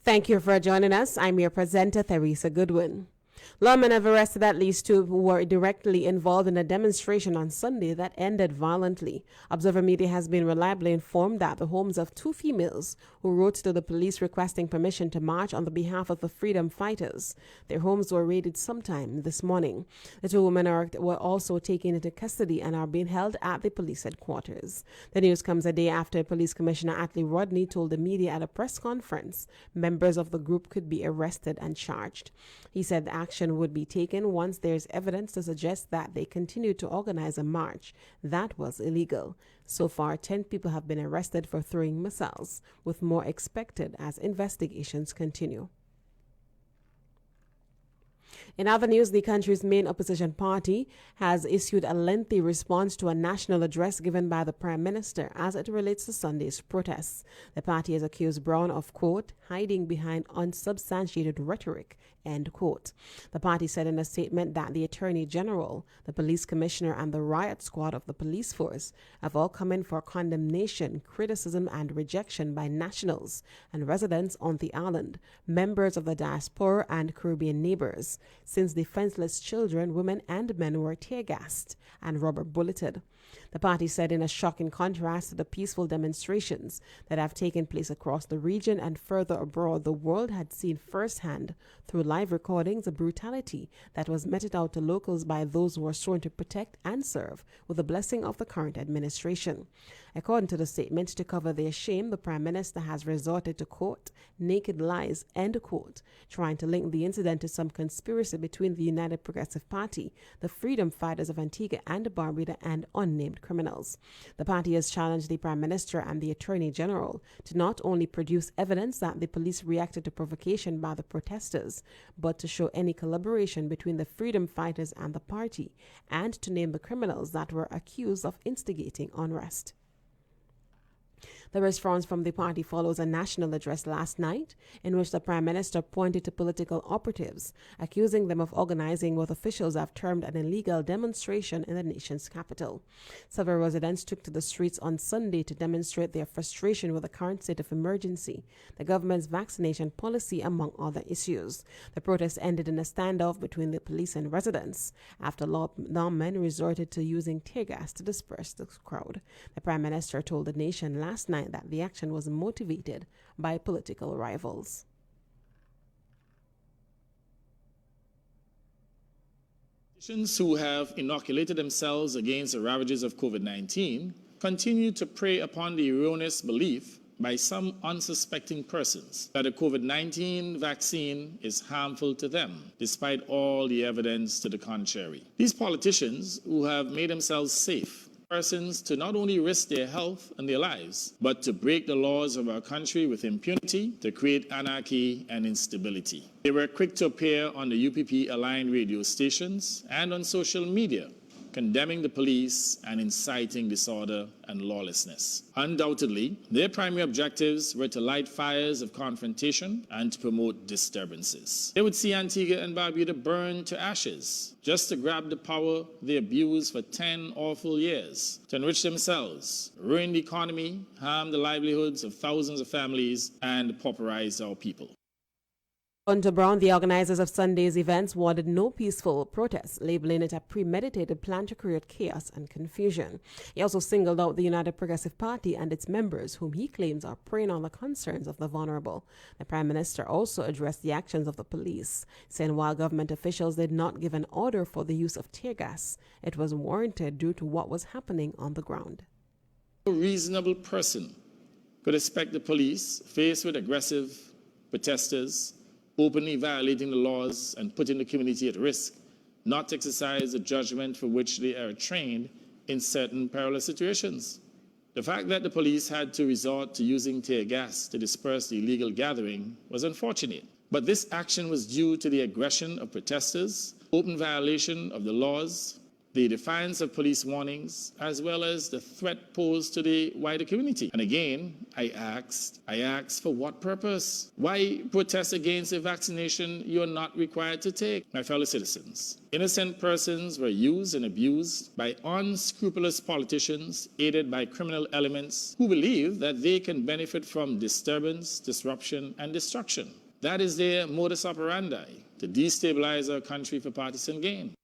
Thank you for joining us. I'm your presenter, Theresa Goodwin. Lawmen have arrested at least two who were directly involved in a demonstration on Sunday that ended violently. Observer Media has been reliably informed that the homes of two females who wrote to the police requesting permission to march on the behalf of the freedom fighters. Their homes were raided sometime this morning. The two women were also taken into custody and are being held at the police headquarters. The news comes a day after Police Commissioner Atlee Rodney told the media at a press conference members of the group could be arrested and charged. He said the action would be taken once there's evidence to suggest that they continued to organize a march that was illegal. So far, 10 people have been arrested for throwing missiles, with more expected as investigations continue. In other news, the country's main opposition party has issued a lengthy response to a national address given by the Prime Minister as it relates to Sunday's protests. The party has accused Brown of, quote, hiding behind unsubstantiated rhetoric, end quote. The party said in a statement that the Attorney General, the Police Commissioner, and the riot squad of the police force have all come in for condemnation, criticism, and rejection by nationals and residents on the island, members of the diaspora, and Caribbean neighbors, since defenseless children, women, and men were tear-gassed and rubber bulleted. The party said in a shocking contrast to the peaceful demonstrations that have taken place across the region and further abroad, the world had seen firsthand through live recordings the brutality that was meted out to locals by those who were sworn to protect and serve with the blessing of the current administration. According to the statement, to cover their shame, the Prime Minister has resorted to, quote, naked lies, end quote, trying to link the incident to some conspiracy between the United Progressive Party, the freedom fighters of Antigua and Barbuda, and unnamed named criminals. The party has challenged the Prime Minister and the Attorney General to not only produce evidence that the police reacted to provocation by the protesters, but to show any collaboration between the freedom fighters and the party, and to name the criminals that were accused of instigating unrest. The response from the party follows a national address last night in which the Prime Minister pointed to political operatives, accusing them of organizing what officials have termed an illegal demonstration in the nation's capital. Several residents took to the streets on Sunday to demonstrate their frustration with the current state of emergency, the government's vaccination policy, among other issues. The protest ended in a standoff between the police and residents after lawmen resorted to using tear gas to disperse the crowd. The Prime Minister told the nation last night that the action was motivated by political rivals. Politicians who have inoculated themselves against the ravages of COVID-19 continue to prey upon the erroneous belief by some unsuspecting persons that the COVID-19 vaccine is harmful to them, despite all the evidence to the contrary. These politicians who have made themselves safe persons to not only risk their health and their lives, but to break the laws of our country with impunity, to create anarchy and instability. They were quick to appear on the UPP-aligned radio stations and on social media, condemning the police and inciting disorder and lawlessness. Undoubtedly, their primary objectives were to light fires of confrontation and to promote disturbances. They would see Antigua and Barbuda burn to ashes just to grab the power they abused for 10 awful years, to enrich themselves, ruin the economy, harm the livelihoods of thousands of families, and pauperize our people. Under Brown, the organizers of Sunday's events wanted no peaceful protests, labeling it a premeditated plan to create chaos and confusion. He also singled out the United Progressive Party and its members, whom he claims are preying on the concerns of the vulnerable. The Prime Minister also addressed the actions of the police, saying while government officials did not give an order for the use of tear gas, it was warranted due to what was happening on the ground. A reasonable person could expect the police, faced with aggressive protesters, openly violating the laws and putting the community at risk, not to exercise the judgment for which they are trained in certain perilous situations. The fact that the police had to resort to using tear gas to disperse the illegal gathering was unfortunate, but this action was due to the aggression of protesters, open violation of the laws, the defiance of police warnings, as well as the threat posed to the wider community. And again, I asked for what purpose? Why protest against a vaccination you're not required to take? My fellow citizens, innocent persons were used and abused by unscrupulous politicians aided by criminal elements who believe that they can benefit from disturbance, disruption, and destruction. That is their modus operandi, to destabilize our country for partisan gain.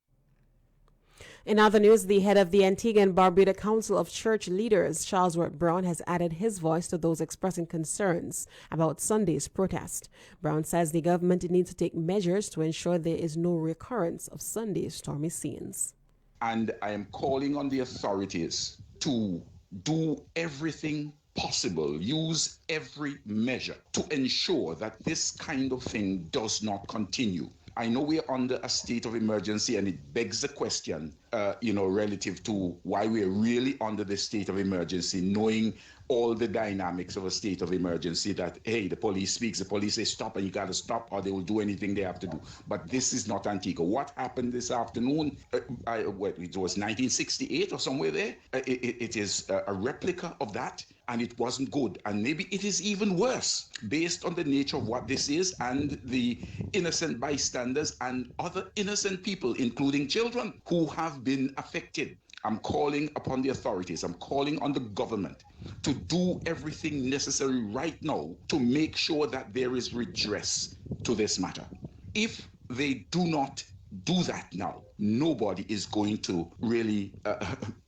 In other news, the head of the Antigua and Barbuda Council of Church Leaders, Charles Brown, has added his voice to those expressing concerns about Sunday's protest. Brown says the government needs to take measures to ensure there is no recurrence of Sunday's stormy scenes. And I am calling on the authorities to do everything possible, use every measure to ensure that this kind of thing does not continue. I know we're under a state of emergency, and it begs the question, relative to why we're really under this state of emergency, knowing all the dynamics of a state of emergency that, hey, the police speaks, the police say stop, and you got to stop, or they will do anything they have to do. But this is not Antigua. What happened this afternoon, it was 1968 or somewhere there. It is a replica of that, and it wasn't good. And maybe it is even worse based on the nature of what this is and the innocent bystanders and other innocent people, including children, who have been affected. I'm calling upon the authorities, I'm calling on the government to do everything necessary right now to make sure that there is redress to this matter. If they do not do that now, nobody is going to really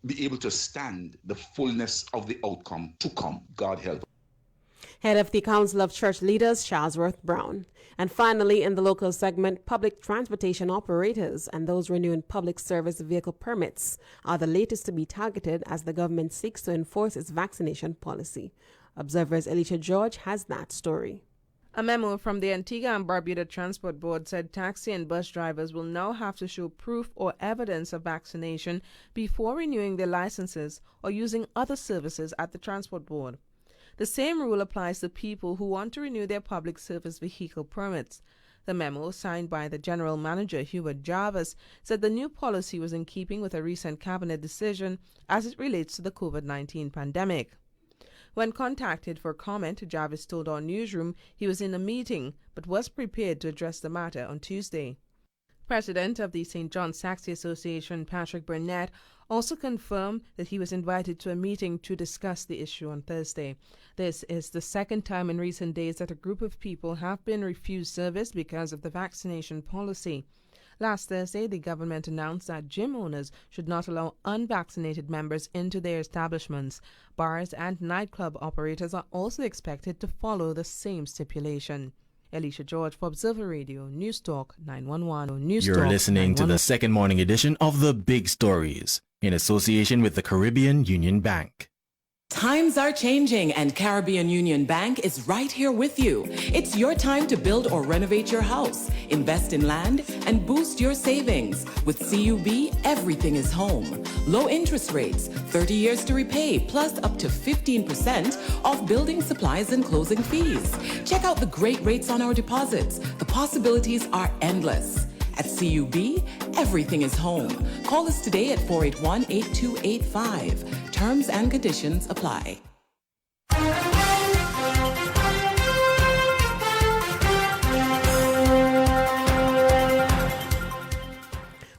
be able to stand the fullness of the outcome to come. God help. Head of the Council of Church Leaders, Charles Brown. And finally, in the local segment, public transportation operators and those renewing public service vehicle permits are the latest to be targeted as the government seeks to enforce its vaccination policy. Observer's Alicia George has that story. A memo from the Antigua and Barbuda Transport Board said taxi and bus drivers will now have to show proof or evidence of vaccination before renewing their licenses or using other services at the Transport Board. The same rule applies to people who want to renew their public service vehicle permits. The memo, signed by the General Manager Hubert Jarvis, said the new policy was in keeping with a recent cabinet decision as it relates to the COVID-19 pandemic. When contacted for comment, Jarvis told our newsroom he was in a meeting but was prepared to address the matter on Tuesday. President of the St. John Taxi Association, Patrick Burnett, also confirmed that he was invited to a meeting to discuss the issue on Thursday. This is the second time in recent days that a group of people have been refused service because of the vaccination policy. Last Thursday, the government announced that gym owners should not allow unvaccinated members into their establishments. Bars and nightclub operators are also expected to follow the same stipulation. Alicia George for Observer Radio, News Talk 911. You're listening to the second morning edition of The Big Stories in association with the Caribbean Union Bank. Times are changing and Caribbean Union Bank is right here with you. It's your time to build or renovate your house, invest in land, and boost your savings. With CUB, everything is home. Low interest rates, 30 years to repay, plus up to 15% off building supplies and closing fees. Check out the great rates on our deposits. The possibilities are endless. At CUB, everything is home. Call us today at 481-8285. Terms and conditions apply.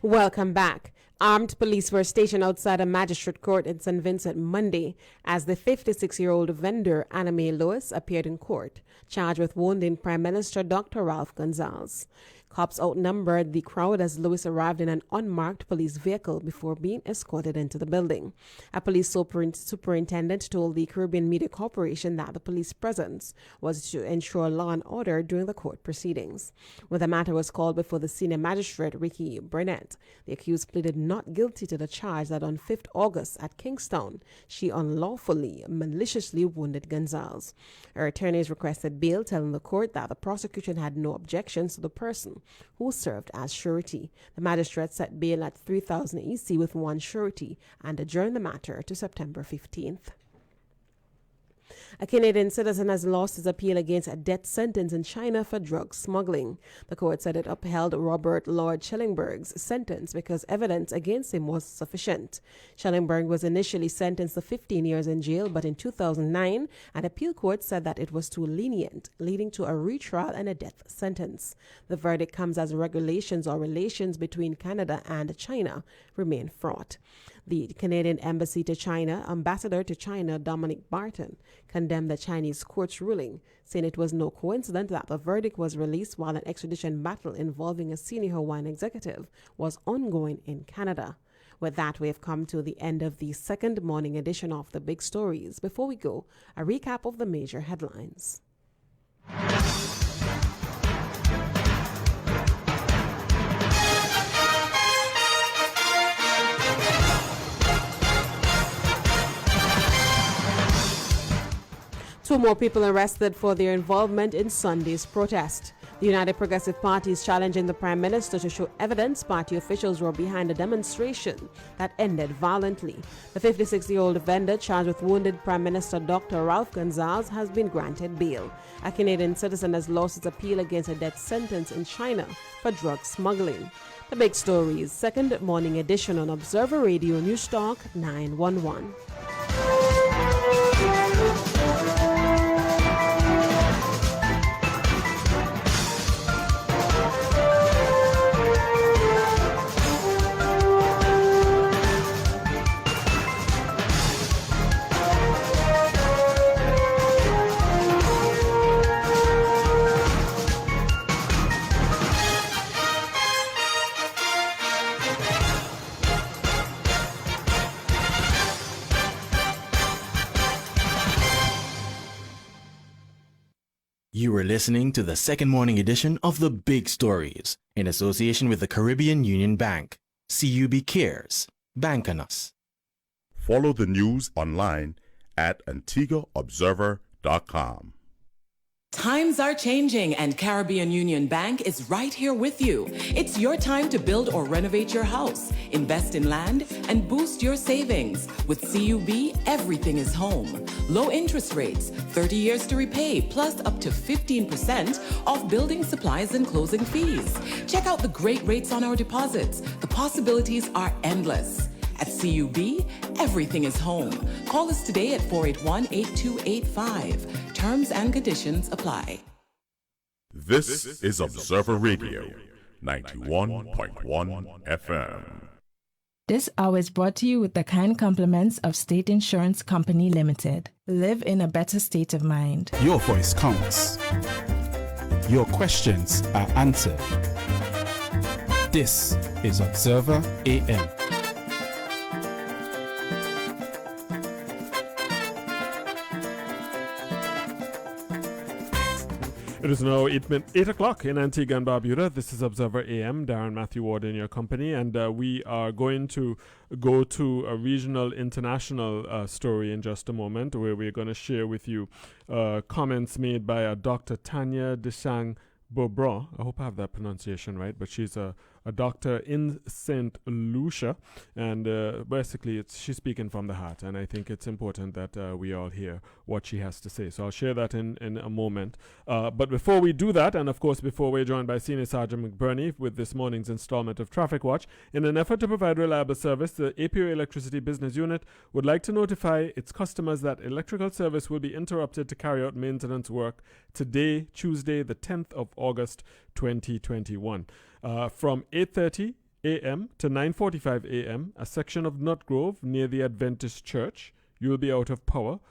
Welcome back. Armed police were stationed outside a magistrate court in St. Vincent Monday as the 56-year-old vendor Anime Lewis appeared in court, charged with wounding Prime Minister Dr. Ralph Gonsalves. Cops outnumbered the crowd as Lewis arrived in an unmarked police vehicle before being escorted into the building. A police superintendent told the Caribbean Media Corporation that the police presence was to ensure law and order during the court proceedings. When the matter was called before the senior magistrate, Ricky Burnett, the accused pleaded not guilty to the charge that on 5th August at Kingstown, she unlawfully, maliciously wounded Gonsalves. Her attorneys requested bail, telling the court that the prosecution had no objections to the person who served as surety. The magistrate set bail at $3,000 EC with one surety and adjourned the matter to September 15th. A Canadian citizen has lost his appeal against a death sentence in China for drug smuggling. The court said it upheld Robert Lord Schellingberg's sentence because evidence against him was sufficient. Schellingberg was initially sentenced to 15 years in jail, but in 2009, an appeal court said that it was too lenient, leading to a retrial and a death sentence. The verdict comes as regulations or relations between Canada and China remain fraught. The Canadian Embassy to China, Ambassador to China Dominic Barton, condemned the Chinese court's ruling, saying it was no coincidence that the verdict was released while an extradition battle involving a senior Hawaiian executive was ongoing in Canada. With that, we have come to the end of the second morning edition of The Big Stories. Before we go, a recap of the major headlines. Two more people arrested for their involvement in Sunday's protest. The United Progressive Party is challenging the Prime Minister to show evidence party officials were behind a demonstration that ended violently. The 56-year-old vendor charged with wounded Prime Minister Dr. Ralph Gonsalves has been granted bail. A Canadian citizen has lost his appeal against a death sentence in China for drug smuggling. The Big Stories, second morning edition on Observer Radio News Talk 911. You were listening to the second morning edition of The Big Stories in association with the Caribbean Union Bank. CUB Cares. Bank on us. Follow the news online at AntiguaObserver.com. Times are changing, and Caribbean Union Bank is right here with you. It's your time to build or renovate your house, invest in land, and boost your savings. With CUB, everything is home. Low interest rates, 30 years to repay, plus up to 15% off building supplies and closing fees. Check out the great rates on our deposits. The possibilities are endless. At CUB, everything is home. Call us today at 481-8285. Terms and conditions apply. This is Observer Radio, 91.1 FM. This hour is brought to you with the kind compliments of State Insurance Company Limited. Live in a better state of mind. Your voice counts. Your questions are answered. This is Observer AM. It is now 8 o'clock in Antigua and Barbuda. This is Observer AM. Darren Matthew Ward in your company, and we are going to go to a regional international story in just a moment, where we're going to share with you comments made by Dr. Tanya Deshang Bobron. I hope I have that pronunciation right, but she's a doctor in St. Lucia, and basically she's speaking from the heart, and I think it's important that we all hear what she has to say. So I'll share that in a moment. But before we do that, and of course before we're joined by Senior Sergeant McBurney with this morning's installment of Traffic Watch, in an effort to provide reliable service, the APO Electricity Business Unit would like to notify its customers that electrical service will be interrupted to carry out maintenance work today, Tuesday, the 10th of August, 2021. From 8:30 a.m. to 9:45 a.m., a section of Nutgrove near the Adventist Church, you will be out of power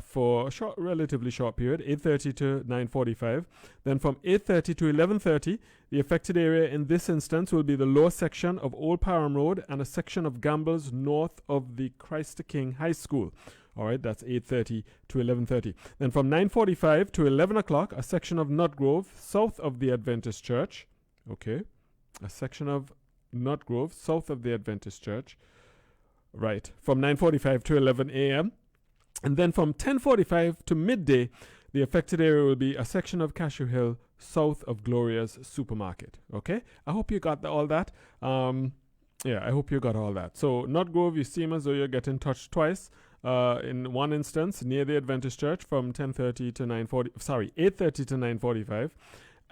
for a relatively short period, 8:30 to 9:45. Then from 8:30 to 11:30, the affected area in this instance will be the lower section of Old Parham Road and a section of Gambles north of the Christ the King High School. All right, that's 8:30 to 11:30. Then from 9:45 to 11 o'clock, a section of Nutgrove south of the Adventist Church. Okay, a section of Nutgrove south of the Adventist Church. Right, from 9:45 to 11 a.m. And then from 10:45 to midday, the affected area will be a section of Cashew Hill south of Gloria's Supermarket. Okay, I hope you got all that. Yeah, I hope you got all that. So Nutgrove, you seem as though you're getting touched twice. In one instance, near the Adventist Church from 8:30 to 9:45.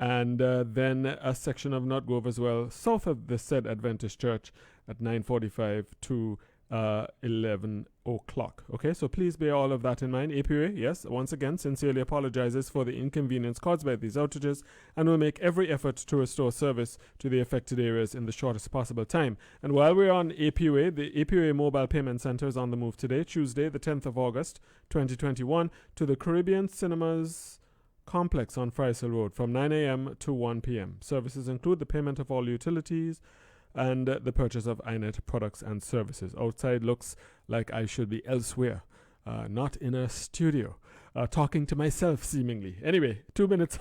And then a section of Nutgrove as well, south of the said Adventist Church at 9:45 to 11 o'clock. Okay, so please bear all of that in mind. APA, yes, once again, sincerely apologizes for the inconvenience caused by these outages and will make every effort to restore service to the affected areas in the shortest possible time. And while we're on APA, the APA Mobile Payment Center is on the move today, Tuesday, the 10th of August, 2021, to the Caribbean Cinemas Complex on Friesel Road from 9 a.m. to 1 p.m. Services include the payment of all utilities and the purchase of iNet products and services. Outside looks like I should be elsewhere, not in a studio, talking to myself seemingly. Anyway, 2 minutes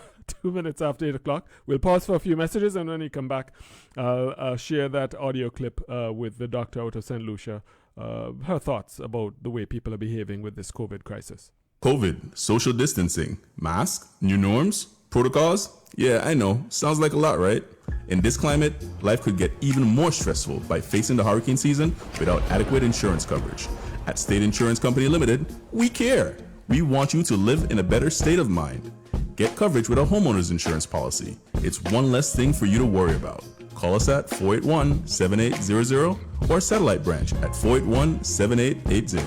after 8 o'clock. We'll pause for a few messages, and when we come back, I'll share that audio clip with the doctor out of St. Lucia, her thoughts about the way people are behaving with this COVID crisis. COVID, social distancing, mask, new norms, protocols. Yeah, I know. Sounds like a lot, right? In this climate, life could get even more stressful by facing the hurricane season without adequate insurance coverage. At State Insurance Company Limited, we care. We want you to live in a better state of mind. Get coverage with a homeowner's insurance policy. It's one less thing for you to worry about. Call us at 481-7800 or satellite branch at 481-7880.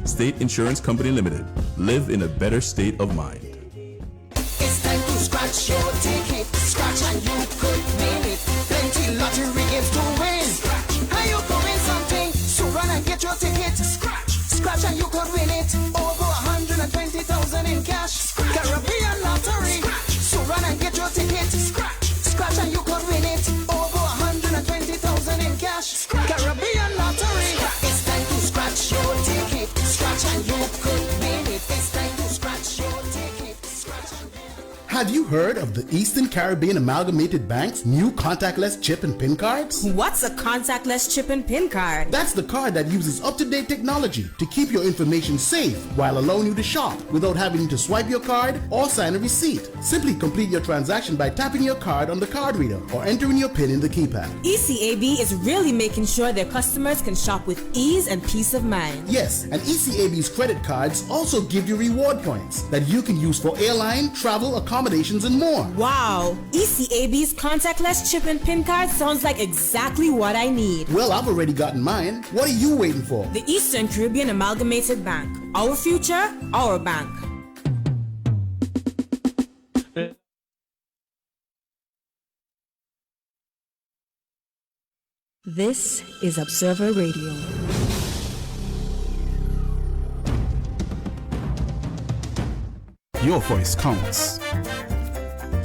State Insurance Company Limited. Live in a better state of mind. It's time to scratch your ticket. Scratch and you could win it. Plenty lottery games to win. Scratch. How you could win something? So run and get your ticket. Scratch. Scratch and you could win it. Over 120,000 in cash. Scratch. Caribbean lottery. Scratch. So run and get your ticket. Scratch. Scratch and you could win it. Over 120,000 in cash. Scratch. Caribbean lottery. Scratch. It's time to scratch your ticket. Scratch and you could win it. It's time to scratch your ticket. Have you heard of the Eastern Caribbean Amalgamated Bank's new contactless chip and PIN cards? What's a contactless chip and PIN card? That's the card that uses up-to-date technology to keep your information safe while allowing you to shop without having to swipe your card or sign a receipt. Simply complete your transaction by tapping your card on the card reader or entering your PIN in the keypad. ECAB is really making sure their customers can shop with ease and peace of mind. Yes, and ECAB's credit cards also give you reward points that you can use for airline, travel, accommodations, and more. Wow, ECAB's contactless chip and PIN card sounds like exactly what I need. Well, I've already gotten mine. What are you waiting for? The Eastern Caribbean Amalgamated Bank. Our future, our bank. This is Observer Radio. Your voice counts.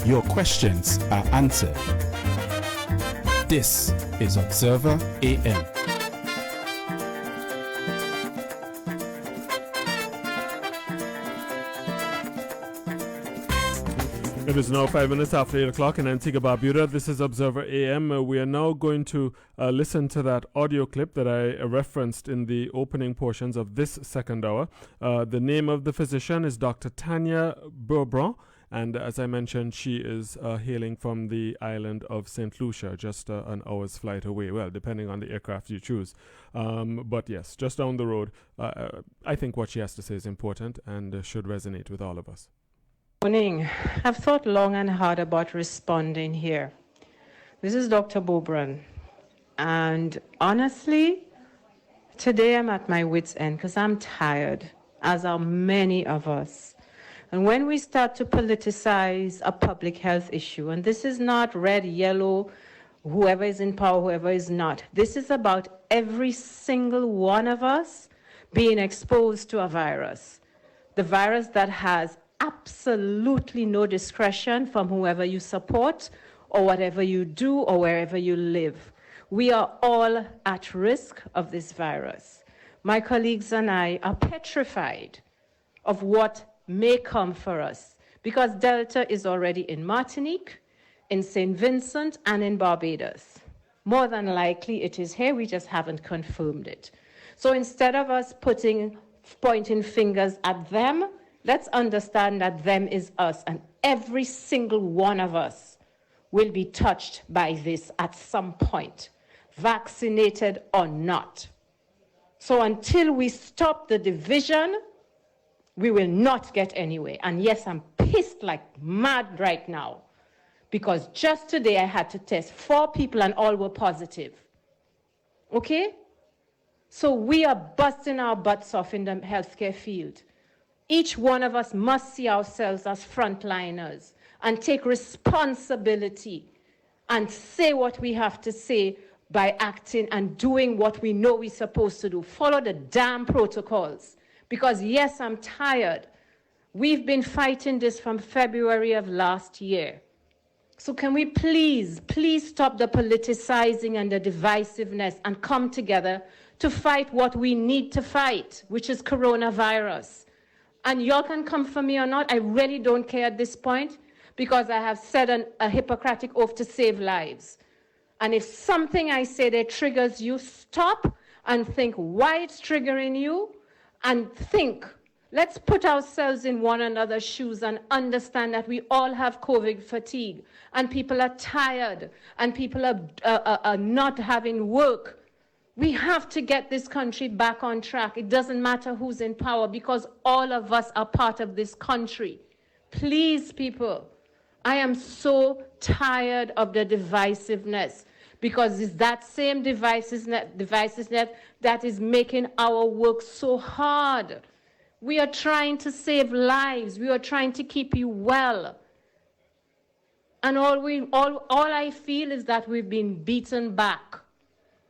Your questions are answered. This is Observer AM. It is now 5 minutes after 8 o'clock in Antigua Barbuda. This is Observer AM. We are now going to listen to that audio clip that I referenced in the opening portions of this second hour. The name of the physician is Dr. Tanya Bourbon, and as I mentioned, she is hailing from the island of St. Lucia, just an hour's flight away. Well, depending on the aircraft you choose. But yes, just down the road. I think what she has to say is important and should resonate with all of us. Morning. I've thought long and hard about responding here. This is Dr. Bobran. And honestly, today I'm at my wit's end because I'm tired, as are many of us. And when we start to politicize a public health issue, and this is not red, yellow, whoever is in power, whoever is not. This is about every single one of us being exposed to a virus. The virus that has absolutely no discretion from whoever you support or whatever you do or wherever you live. We are all at risk of this virus. My colleagues and I are petrified of what may come for us because Delta is already in Martinique, in St. Vincent, and in Barbados. More than likely it is here, we just haven't confirmed it. So instead of us pointing fingers at them, let's understand that them is us, and every single one of us will be touched by this at some point, vaccinated or not. So until we stop the division, we will not get anywhere. And yes, I'm pissed like mad right now, because just today I had to test 4 people and all were positive. Okay? So we are busting our butts off in the healthcare field. Each one of us must see ourselves as frontliners and take responsibility and say what we have to say by acting and doing what we know we're supposed to do. Follow the damn protocols. Because yes, I'm tired. We've been fighting this from February of last year. So can we please stop the politicizing and the divisiveness and come together to fight what we need to fight, which is coronavirus. And y'all can come for me or not, I really don't care at this point, because I have said a Hippocratic oath to save lives. And if something I say that triggers you, stop and think why it's triggering you, and think, let's put ourselves in one another's shoes and understand that we all have COVID fatigue, and people are tired, and people are not having work. We have to get this country back on track. It doesn't matter who's in power, because all of us are part of this country. Please, people, I am so tired of the divisiveness, because it's that same divisiveness that is making our work so hard. We are trying to save lives. We are trying to keep you well. And all I feel is that we've been beaten back,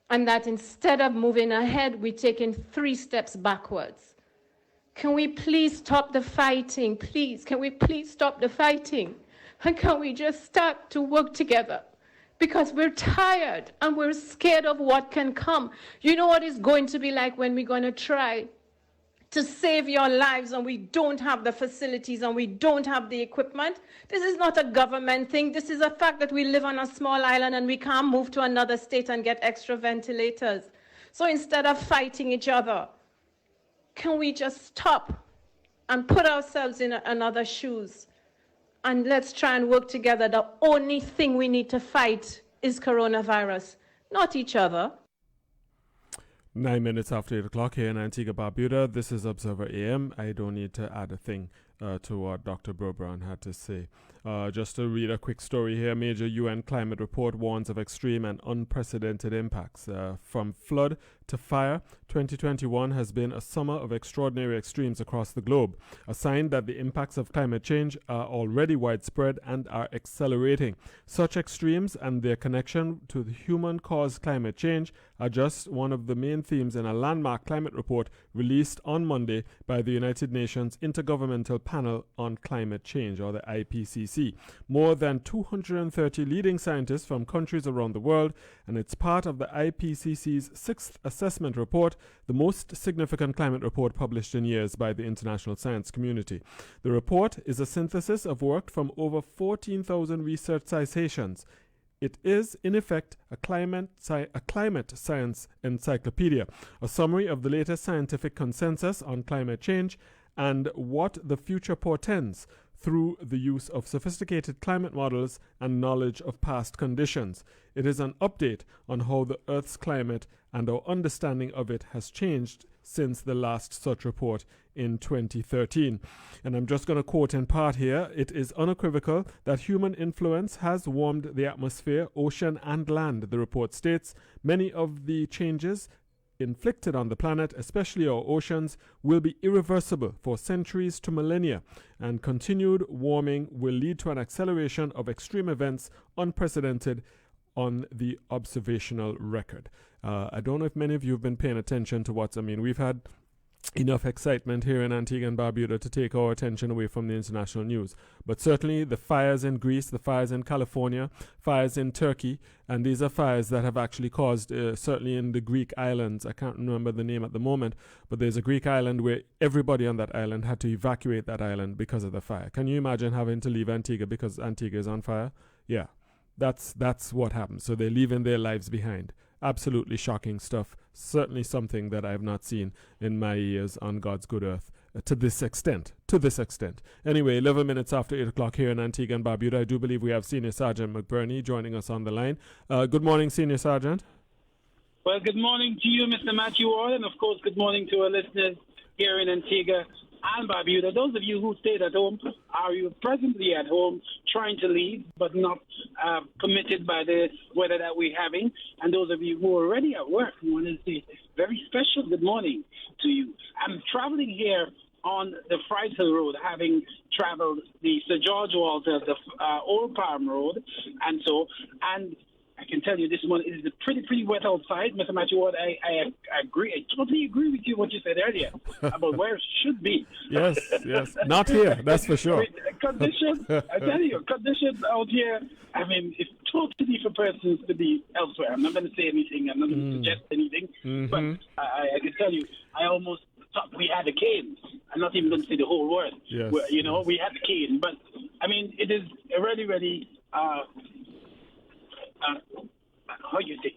and that instead of moving ahead, we're taking 3 steps backwards. Can we please stop the fighting? Please, can we please stop the fighting? And can we just start to work together? Because we're tired and we're scared of what can come. You know what it's going to be like when we're going to try to save your lives and we don't have the facilities and we don't have the equipment. This is not a government thing. This is a fact that we live on a small island and we can't move to another state and get extra ventilators. So instead of fighting each other, can we just stop and put ourselves in another shoes? And let's try and work together. The only thing we need to fight is coronavirus, not each other. 9 minutes after 8 o'clock here in Antigua, Barbuda. This is Observer AM. I don't need to add a thing to what Dr. Brown had to say. Just to read a quick story here. Major UN climate report warns of extreme and unprecedented impacts. From flood to fire, 2021 has been a summer of extraordinary extremes across the globe, a sign that the impacts of climate change are already widespread and are accelerating. Such extremes and their connection to the human-caused climate change are just one of the main themes in a landmark climate report released on Monday by the United Nations Intergovernmental Panel on Climate Change, or the IPCC. More than 230 leading scientists from countries around the world, and it's part of the IPCC's sixth assessment report, the most significant climate report published in years by the international science community. The report is a synthesis of work from over 14,000 research citations. It is, in effect, a climate science encyclopedia, a summary of the latest scientific consensus on climate change and what the future portends through the use of sophisticated climate models and knowledge of past conditions. It is an update on how the Earth's climate and our understanding of it has changed since the last such report in 2013. And I'm just going to quote in part here. It is unequivocal that human influence has warmed the atmosphere, ocean and land, the report states. Many of the changes inflicted on the planet, especially our oceans, will be irreversible for centuries to millennia, and continued warming will lead to an acceleration of extreme events unprecedented on the observational record. I don't know if many of you have been paying attention to we've had enough excitement here in Antigua and Barbuda to take our attention away from the international news. But certainly the fires in Greece, the fires in California, fires in Turkey, and these are fires that have actually caused, certainly in the Greek islands, I can't remember the name at the moment, but there's a Greek island where everybody on that island had to evacuate that island because of the fire. Can you imagine having to leave Antigua because Antigua is on fire? Yeah, that's what happens. So they're leaving their lives behind. Absolutely shocking stuff. Certainly something that I have not seen in my years on God's good earth to this extent. Anyway, 11 minutes after 8 o'clock here in Antigua and Barbuda, I do believe we have Senior Sergeant McBurney joining us on the line. Good morning, Senior Sergeant. Well, good morning to you, Mr. Matthew Ward, and of course, good morning to our listeners here in Antigua and Barbuda. Those of you who stayed at home, are you presently at home trying to leave but not committed by the weather that we're having? And those of you who are already at work, I want to say very special good morning to you. I'm traveling here on the Fright Hill Road, having traveled the Sir George Walter, the Old Palm Road, and I can tell you this morning it is pretty wet outside, Mr. Matthew Ward. I agree. I totally agree with you what you said earlier about where it should be. Yes. Not here, that's for sure. Conditions, I tell you, conditions out here, it's totally for persons to be elsewhere. I'm not going to say anything. I'm not going to suggest anything. But I can tell you, I almost thought we had a cane. I'm not even going to say the whole word. Yes. We had the cane. But, it is really, how you think?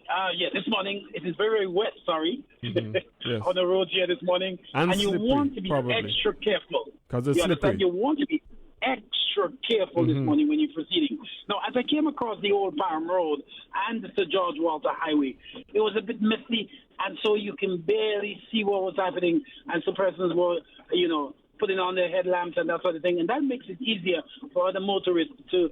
This morning it is very wet, yes. On the roads here this morning. And you slippery, want to be probably. extra careful. Because it's slippery. You want to be extra careful this morning when you're proceeding. Now, as I came across the Old Farm Road and the Sir George Walter Highway, it was a bit misty, and so you can barely see what was happening, and some persons were, putting on their headlamps and that sort of thing, and that makes it easier for other motorists to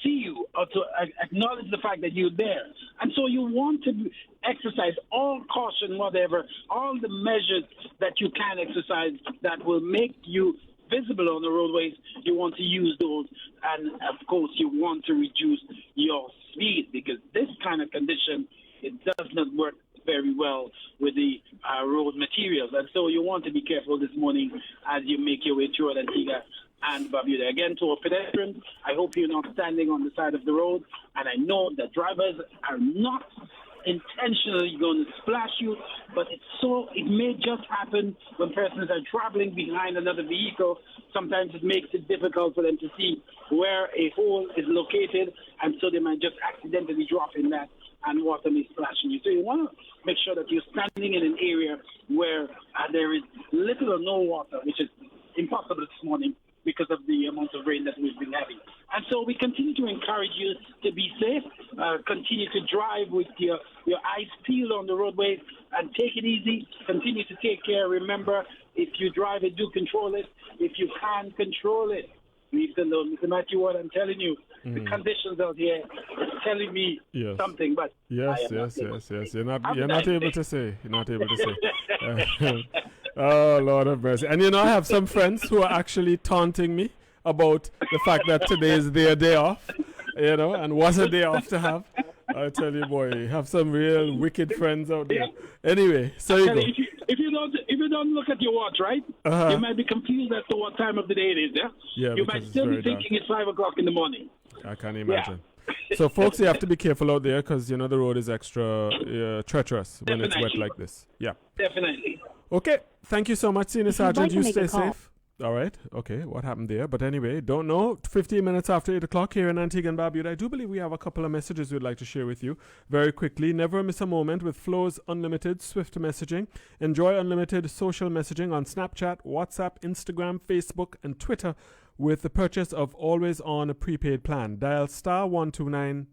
see you or to acknowledge the fact that you're there. And so you want to exercise all caution, whatever, all the measures that you can exercise that will make you visible on the roadways. You want to use those. And, of course, you want to reduce your speed because this kind of condition, it does not work very well with the road materials. And so you want to be careful this morning as you make your way through Antigua and Barbuda. Again, to our pedestrians, I hope you're not standing on the side of the road. And I know that drivers are not intentionally going to splash you, but it may just happen when persons are traveling behind another vehicle. Sometimes it makes it difficult for them to see where a hole is located, and so they might just accidentally drop in that, and water may splash on you. So you want to make sure that you're standing in an area where there is little or no water, which is impossible this morning because of the amount of rain that we've been having. And so we continue to encourage you to be safe, continue to drive with your eyes peeled on the roadways, and take it easy. Continue to take care. Remember, if you drive it, do control it. If you can't control it, leave it alone. Mr. Matthew Ward, I'm telling you, the conditions out here are telling me something, but yes. You're not able to say. You're not able to say. Oh, Lord have mercy. And I have some friends who are actually taunting me about the fact that today is their day off, and was a day off to have. I tell you, boy, you have some real wicked friends out there. Anyway, so you go. If you don't look at your watch, right, you might be confused as to what time of the day it is, Yeah, you might still be thinking it's 5 o'clock in the morning. I can't imagine. So, folks, you have to be careful out there because, the road is extra treacherous when it's wet like this. Yeah. Definitely. Okay. Thank you so much, Senior Sergeant. You stay safe. All right. Okay. What happened there? But anyway, don't know. 15 minutes after 8 o'clock here in Antigua and Barbuda. I do believe we have a couple of messages we'd like to share with you very quickly. Never miss a moment with Flow's Unlimited Swift Messaging. Enjoy unlimited social messaging on Snapchat, WhatsApp, Instagram, Facebook, and Twitter with the purchase of Always On a prepaid plan. Dial *129#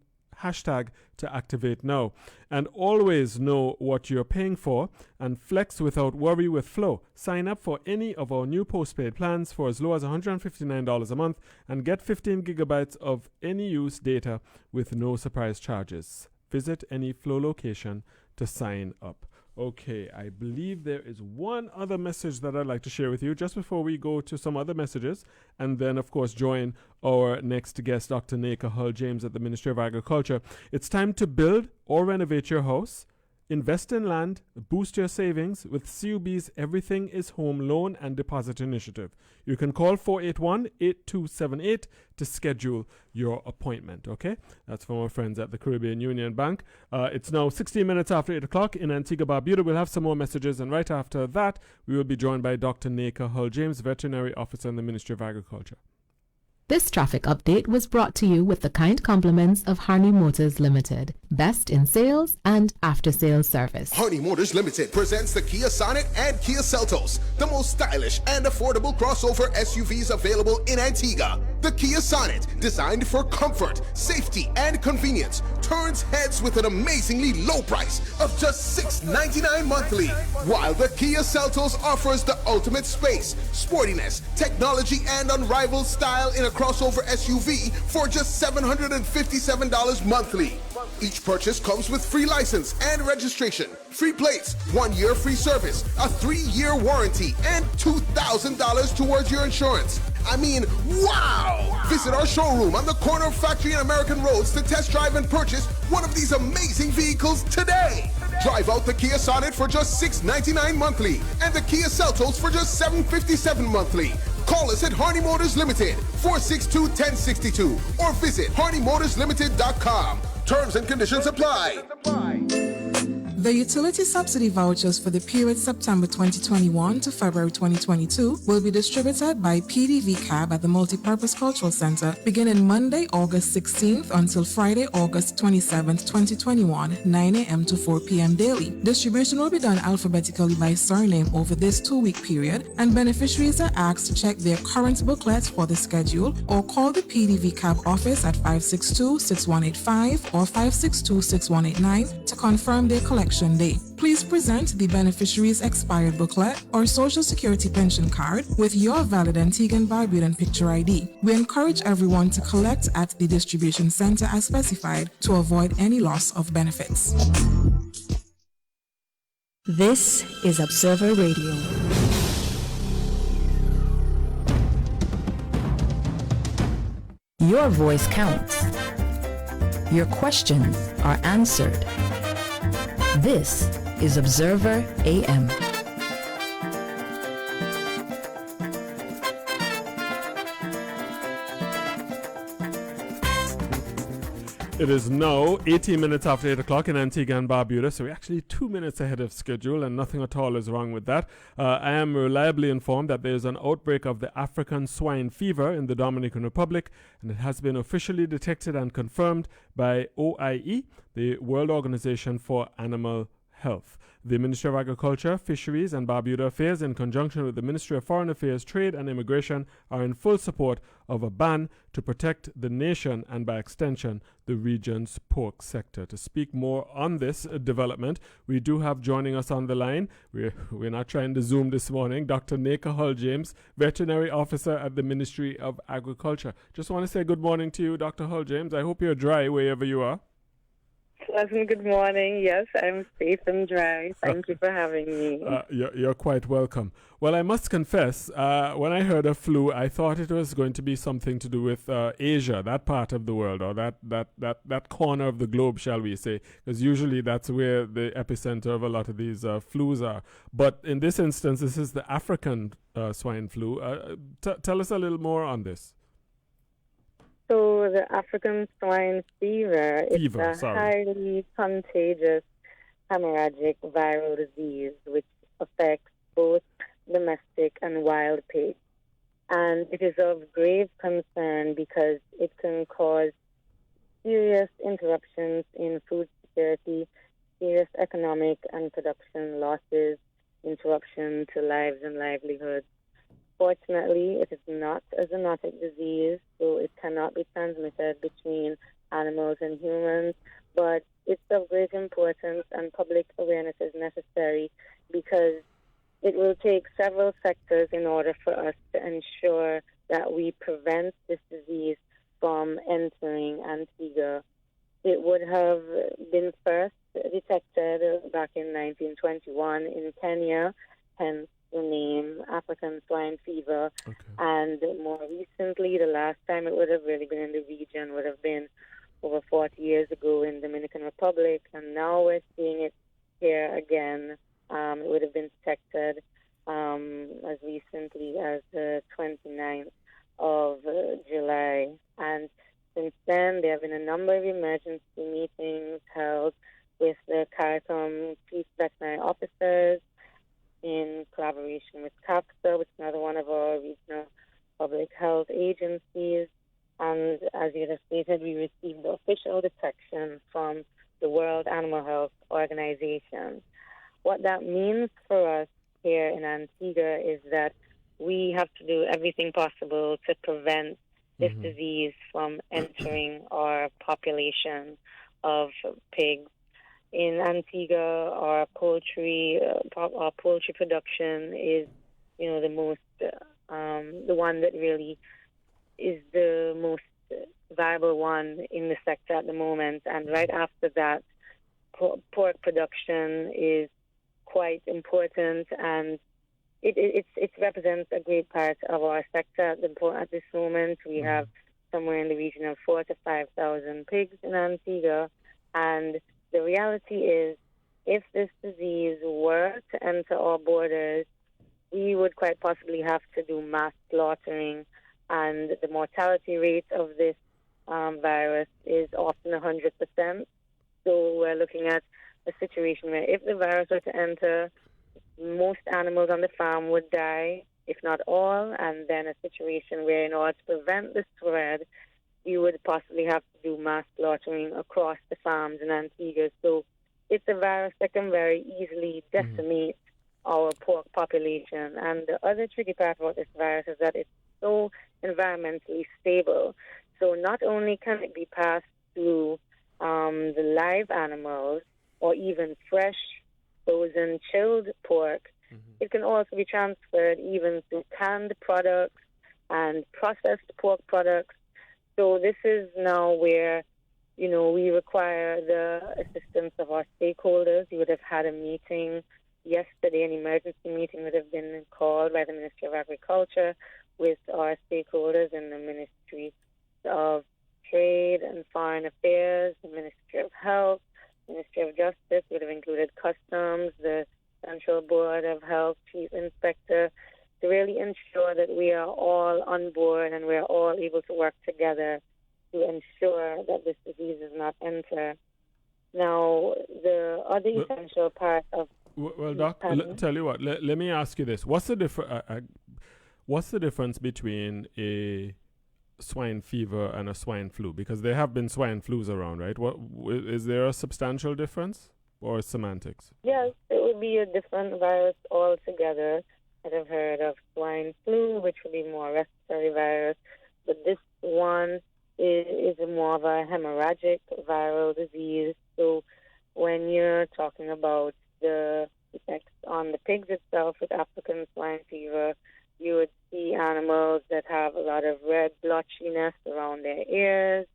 to activate now. And always know what you're paying for and flex without worry with Flow. Sign up for any of our new postpaid plans for as low as $159 a month and get 15 gigabytes of any use data with no surprise charges. Visit any Flow location to sign up. Okay, I believe there is one other message that I'd like to share with you just before we go to some other messages and then, of course, join our next guest, Dr. Neka Hull-James at the Ministry of Agriculture. It's time to build or renovate your house, invest in land, boost your savings with CUB's Everything is Home Loan and Deposit Initiative. You can call 481-8278 to schedule your appointment, okay? That's from our friends at the Caribbean Union Bank. It's now 16 minutes after 8 o'clock in Antigua Barbuda. We'll have some more messages, and right after that, we will be joined by Dr. Neka Hull-James, Veterinary Officer in the Ministry of Agriculture. This traffic update was brought to you with the kind compliments of Harney Motors Limited, best in sales and after-sales service. Harney Motors Limited presents the Kia Sonet and Kia Seltos, the most stylish and affordable crossover SUVs available in Antigua. The Kia Sonet, designed for comfort, safety, and convenience, turns heads with an amazingly low price of just $699 monthly, while the Kia Seltos offers the ultimate space, sportiness, technology, and unrivaled style in a crossover SUV for just $757 monthly. Each purchase comes with free license and registration, free plates, 1 year free service, a 3-year warranty, and $2,000 towards your insurance. I mean, wow! Visit our showroom on the corner of Factory and American Roads to test drive and purchase one of these amazing vehicles today. Drive out the Kia Sonet for just $699 monthly and the Kia Seltos for just $757 monthly. Call us at Harney Motors Limited, 462-1062, or visit HarneyMotorsLimited.com. Terms and conditions apply. The utility subsidy vouchers for the period September 2021 to February 2022 will be distributed by PDV Cab at the Multipurpose Cultural Center beginning Monday, August 16th until Friday, August 27th, 2021, 9 a.m. to 4 p.m. daily. Distribution will be done alphabetically by surname over this 2-week period, and beneficiaries are asked to check their current booklet for the schedule or call the PDV Cab office at 562-6185 or 562-6189 to confirm their collection day. Please present the beneficiary's expired booklet or Social Security pension card with your valid Antigua and Barbudan picture ID. We encourage everyone to collect at the distribution center as specified to avoid any loss of benefits. This is Observer Radio. Your voice counts. Your questions are answered. This is Observer AM. It It is now 18 minutes after 8 o'clock in Antigua and Barbuda, so we're actually 2 minutes ahead of schedule, and nothing at all is wrong with that. I am reliably informed that there is an outbreak of the African swine fever in the Dominican Republic, and it has been officially detected and confirmed by OIE, the World Organization for Animal Health. The Ministry of Agriculture, Fisheries and Barbuda Affairs, in conjunction with the Ministry of Foreign Affairs, Trade and Immigration, are in full support of a ban to protect the nation and, by extension, the region's pork sector. To speak more on this development, we do have joining us on the line, we're not trying to Zoom this morning, Dr. Neka Hull-James, Veterinary Officer at the Ministry of Agriculture. Just want to say good morning to you, Dr. Hull-James. I hope you're dry wherever you are. Pleasant good morning. Yes, I'm safe and dry. Thank you for having me. You're quite welcome. Well, I must confess, when I heard of flu, I thought it was going to be something to do with Asia, that part of the world, or that corner of the globe, shall we say, because usually that's where the epicenter of a lot of these flus are. But in this instance, this is the African swine flu. Tell us a little more on this. So the African swine fever is a highly contagious hemorrhagic viral disease which affects both domestic and wild pigs. And it is of grave concern because it can cause serious interruptions in food security, serious economic and production losses, interruption to lives and livelihoods. Fortunately, it is not a zoonotic disease, so it cannot be transmitted between animals and humans, but it's of great importance and public awareness is necessary because it will take several sectors in order for us to ensure that we prevent this disease from entering Antigua. It would have been first detected back in 1921 in Kenya, hence the name African swine fever. Okay. And more recently, the last time it would have really been in the region would have been over 40 years ago in Dominican Republic, and now we're seeing it here again. It would have been detected as recently as the 29th of July. And since then, there have been a number of emergency meetings held with the CARICOM chief veterinary officers in collaboration with CAPSA, which is another one of our regional public health agencies. And as you have stated, we received the official detection from the World Animal Health Organization. What that means for us here in Antigua is that we have to do everything possible to prevent this disease from entering our population of pigs. In Antigua, our poultry production is, the most, the one that really is the most viable one in the sector at the moment. And right after that, pork production is quite important, and it represents a great part of our sector at this moment. We have somewhere in the region of 4,000 to 5,000 pigs in Antigua, and the reality is, if this disease were to enter our borders, we would quite possibly have to do mass slaughtering, and the mortality rate of this virus is often 100%. So we're looking at a situation where if the virus were to enter, most animals on the farm would die, if not all, and then a situation where in order to prevent the spread, you would possibly have to do mass slaughtering across the farms in Antigua. So it's a virus that can very easily decimate our pork population. And the other tricky part about this virus is that it's so environmentally stable. So not only can it be passed through the live animals or even fresh, frozen, chilled pork, it can also be transferred even to canned products and processed pork products. So this is now where, we require the assistance of our stakeholders. You would have had a meeting yesterday, an emergency meeting would have been called by the Ministry of Agriculture with our stakeholders in the Ministry of Trade and Foreign Affairs, the Ministry of Health, Ministry of Justice, would have included Customs, the Central Board of Health Chief Inspector, to really ensure that we are all on board and we are all able to work together to ensure that this disease is not fever. Now, the other essential part of... Well, Doc, tell you what, let me ask you this. What's the difference between a swine fever and a swine flu? Because there have been swine flus around, right? Is there a substantial difference or semantics? Yes, it would be a different virus altogether. I've heard of swine flu, which would be more respiratory virus, but this one is more of a hemorrhagic viral disease. So when you're talking about the effects on the pigs itself with African swine fever, you would see animals that have a lot of red blotchiness around their ears.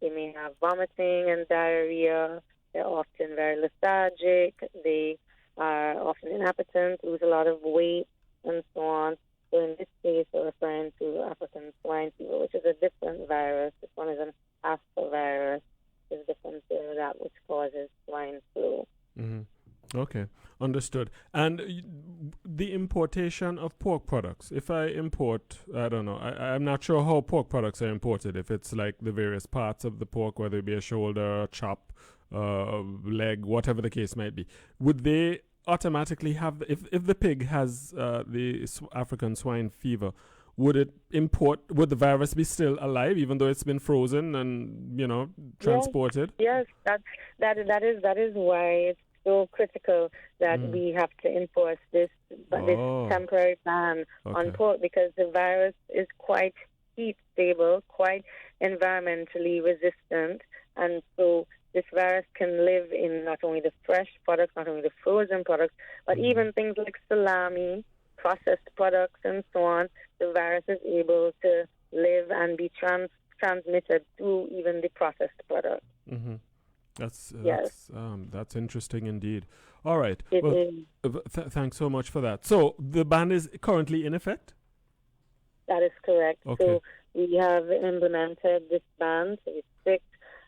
They may have vomiting and diarrhea. They're often very lethargic. They are often inappetent, lose a lot of weight, and so on. So in this case, we're referring to African swine fever, which is a different virus. This one is an aspervirus. It's different to that which causes swine flu. Mm-hmm. Okay, understood. And the importation of pork products. If I import, I don't know, I'm not sure how pork products are imported. If it's like the various parts of the pork, whether it be a shoulder, chop, leg, whatever the case might be, would they automatically have, if the pig has the African swine fever, would the virus be still alive even though it's been frozen and, transported? Yes, that is why it's so critical that we have to enforce this temporary ban on pork, because the virus is quite heat stable, quite environmentally resistant, and so this virus can live in not only the fresh products, not only the frozen products, but even things like salami, processed products, and so on. The virus is able to live and be transmitted through even the processed products. Mm-hmm. That's interesting indeed. All right. Thanks so much for that. So the ban is currently in effect? That is correct. Okay. So we have implemented this ban to restrict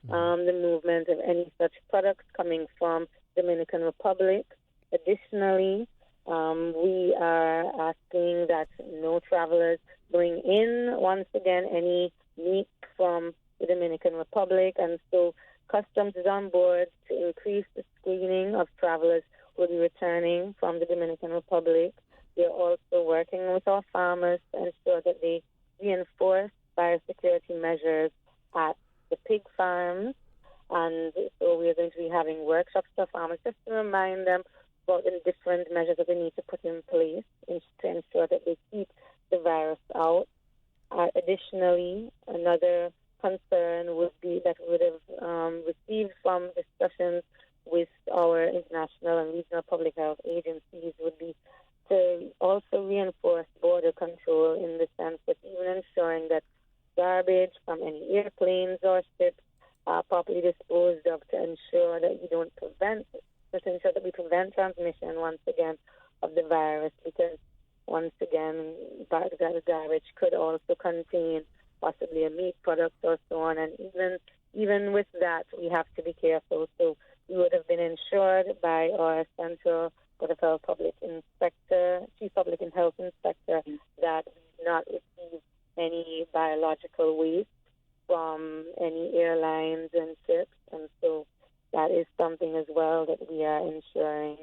the movement of any such products coming from Dominican Republic. Additionally, we are asking that no travelers bring in, once again, any meat from the Dominican Republic, and so Customs is on board to increase the screening of travelers who will be returning from the Dominican Republic. We are also working with our farmers to ensure that they reinforce biosecurity measures at the pig farms. And so we are going to be having workshops for farmers just to remind them about the different measures that they need to put in place to ensure that they keep the virus out. Additionally, another concern would be that we would have received from discussions with our international and regional public health agencies would be to also reinforce border control in the sense that even ensuring that garbage from any airplanes or ships are properly disposed of to ensure that we prevent transmission once again of the virus, because once again garbage could also contain possibly a meat product or so on, and even with that, we have to be careful. So we would have been ensured by our Central Board of Health Chief Public and Health Inspector, that we do not receive any biological waste from any airlines and ships, and so that is something as well that we are ensuring.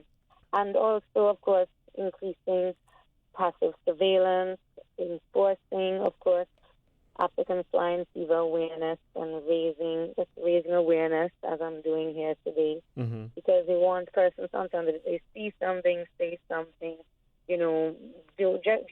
And also, of course, increasing passive surveillance, enforcing, of course, African swine fever awareness, and raising awareness, as I'm doing here today, because we want persons sometimes that if they see something, say something,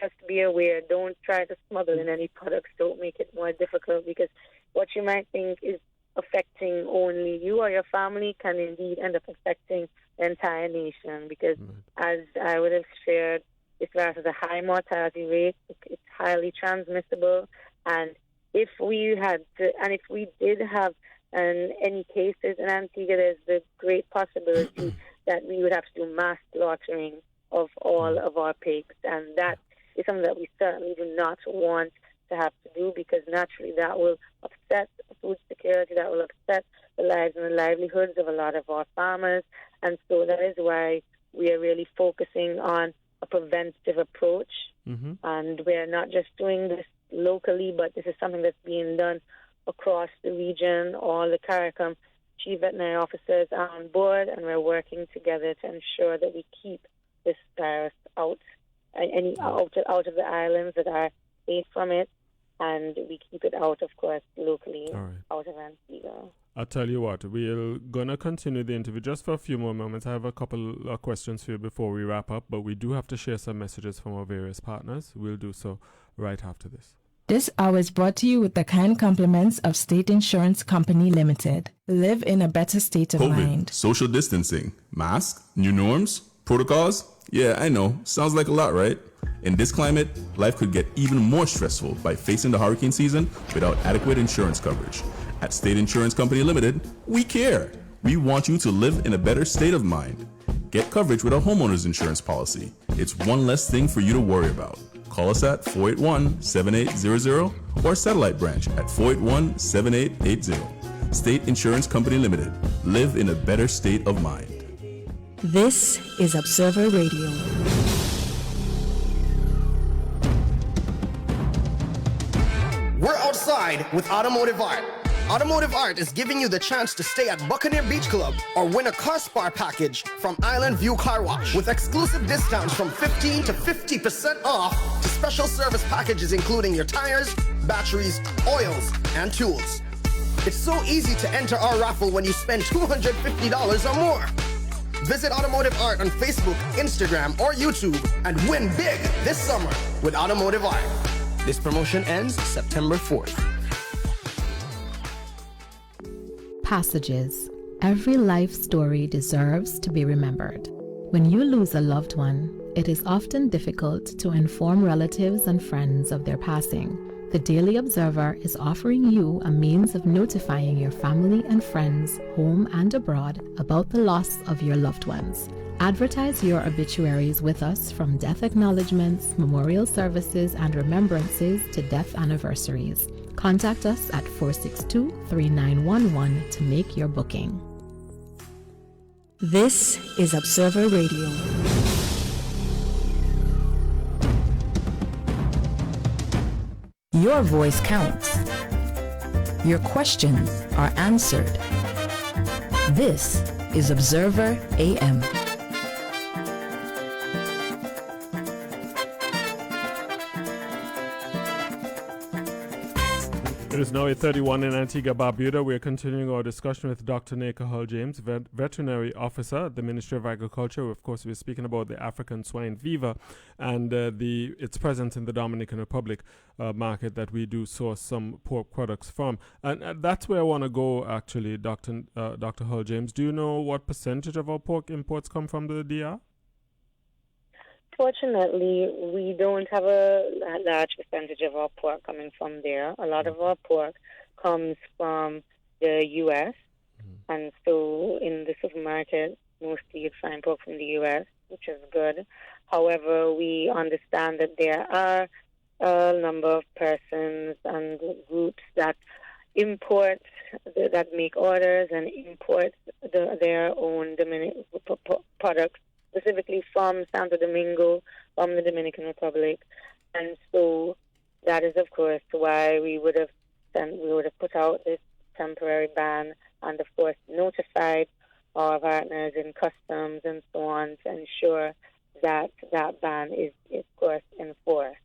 just be aware. Don't try to smuggle in any products. Don't make it more difficult, because what you might think is affecting only you or your family can indeed end up affecting the entire nation, because as I would have shared, this virus has a high mortality rate. It's highly transmissible, and if we did have any cases in Antigua, there's the great possibility that we would have to do mass slaughtering of all of our pigs, and that is something that we certainly do not want to have to do, because naturally that will upset food security, that will upset the lives and the livelihoods of a lot of our farmers, and so that is why we are really focusing on a preventive approach, and we're not just doing this locally, but this is something that's being done across the region, all the CARICOM chief veterinary officers are on board, and we're working together to ensure that we keep this virus out of the islands that are safe from it, and we keep it out, of course, locally, out of Antigua. I'll tell you what, we're going to continue the interview just for a few more moments. I have a couple of questions for you before we wrap up, but we do have to share some messages from our various partners. We'll do so right after this. This hour is brought to you with the kind compliments of State Insurance Company Limited. Live in a better state of COVID, mind. social distancing, mask, new norms, protocols. Yeah, I know. Sounds like a lot, right? In this climate, life could get even more stressful by facing the hurricane season without adequate insurance coverage. At State Insurance Company Limited, we care. We want you to live in a better state of mind. Get coverage with a homeowner's insurance policy. It's one less thing for you to worry about. Call us at 481-7800 or satellite branch at 481-7880. State Insurance Company Limited. Live in a better state of mind. This is Observer Radio. We're outside with Automotive Art. Automotive Art is giving you the chance to stay at Buccaneer Beach Club or win a car spa package from Island View Car Wash with exclusive discounts from 15 to 50% off to special service packages including your tires, batteries, oils, and tools. It's so easy to enter our raffle when you spend $250 or more. Visit Automotive Art on Facebook, Instagram, or YouTube and win big this summer with Automotive Art. This promotion ends September 4th. Passages. Every life story deserves to be remembered. When you lose a loved one, it is often difficult to inform relatives and friends of their passing. The Daily Observer is offering you a means of notifying your family and friends, home and abroad, about the loss of your loved ones. Advertise your obituaries with us, from death acknowledgements, memorial services, and remembrances to death anniversaries. Contact us at 462-3911 to make your booking. This is Observer Radio. Your voice counts. Your questions are answered. This is Observer AM. It is now 8:31 in Antigua, Barbuda. We are continuing our discussion with Dr. Neka Hull-James, veterinary officer at the Ministry of Agriculture. Of course, we're speaking about the African swine fever and its presence in the Dominican Republic market that we do source some pork products from. And that's where I want to go, actually, Dr. Hull-James. Do you know what percentage of our pork imports come from the DR? Fortunately, we don't have a large percentage of our pork coming from there. A lot of our pork comes from the U.S., and so in the supermarket, mostly you find pork from the U.S., which is good. However, we understand that there are a number of persons and groups that import, that make orders and import their own products, specifically from Santo Domingo, from the Dominican Republic. And so that is, of course, why we would have put out this temporary ban and, of course, notified our partners in customs and so on to ensure that that ban is, of course, enforced.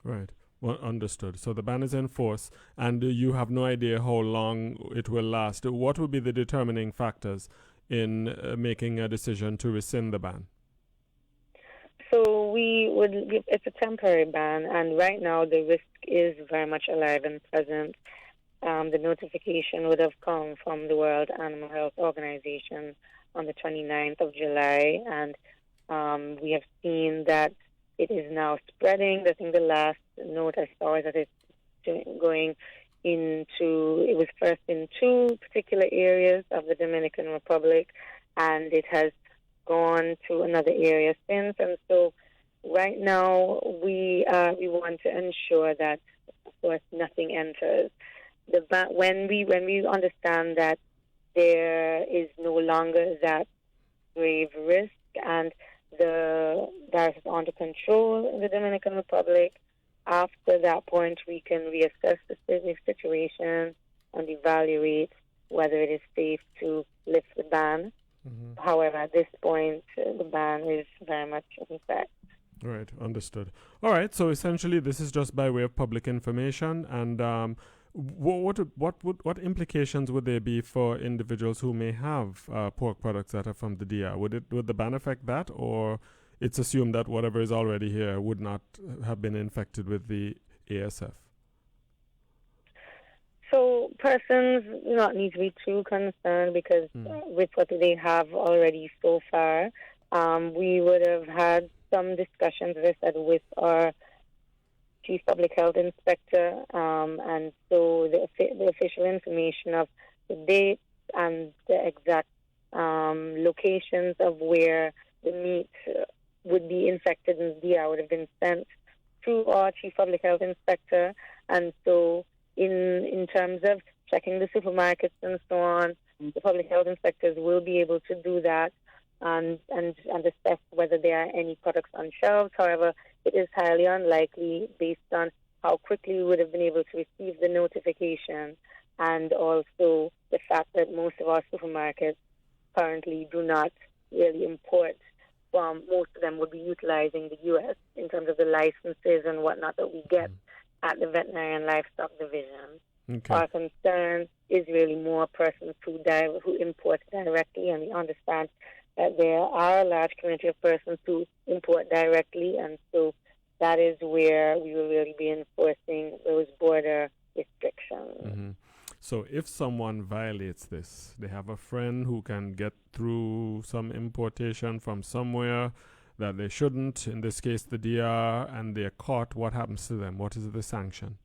Right. Well, understood. So the ban is in force, and you have no idea how long it will last. What will be the determining factors in making a decision to rescind the ban? So it's a temporary ban, and right now the risk is very much alive and present. The notification would have come from the World Animal Health Organization on the 29th of July, and we have seen that it is now spreading. I think the last note I saw is that it's going into, it was first in 2 particular areas of the Dominican Republic, and it has gone to another area since. And so right now we want to ensure that, of course, nothing enters. When we understand that there is no longer that grave risk and the virus is under control in the Dominican Republic, after that point we can reassess the situation and evaluate whether it is safe to lift the ban. However, at this point, the ban is very much in effect. Right, understood. All right, so essentially this is just by way of public information, and what implications would there be for individuals who may have pork products that are from the DR? Would the ban affect that, or it's assumed that whatever is already here would not have been infected with the ASF? So persons do not need to be too concerned because with what they have already so far, we would have had some discussions, as I said, with our Chief Public Health Inspector, and so the official information of the dates and the exact locations of where the meat would be infected in the DR would have been sent to our Chief Public Health Inspector, and so in terms of checking the supermarkets and so on, the public health inspectors will be able to do that and assess whether there are any products on shelves. However, it is highly unlikely based on how quickly we would have been able to receive the notification, and also the fact that most of our supermarkets currently do not really import from. Most of them would be utilizing the U.S. in terms of the licenses and whatnot that we get at the Veterinary and Livestock Division. Okay. Our concern is really more persons who import directly, and we understand that there are a large community of persons who import directly, and so that is where we will really be enforcing those border restrictions. So if someone violates this, they have a friend who can get through some importation from somewhere that they shouldn't, in this case the DR, and they're caught, what happens to them? What is the sanction?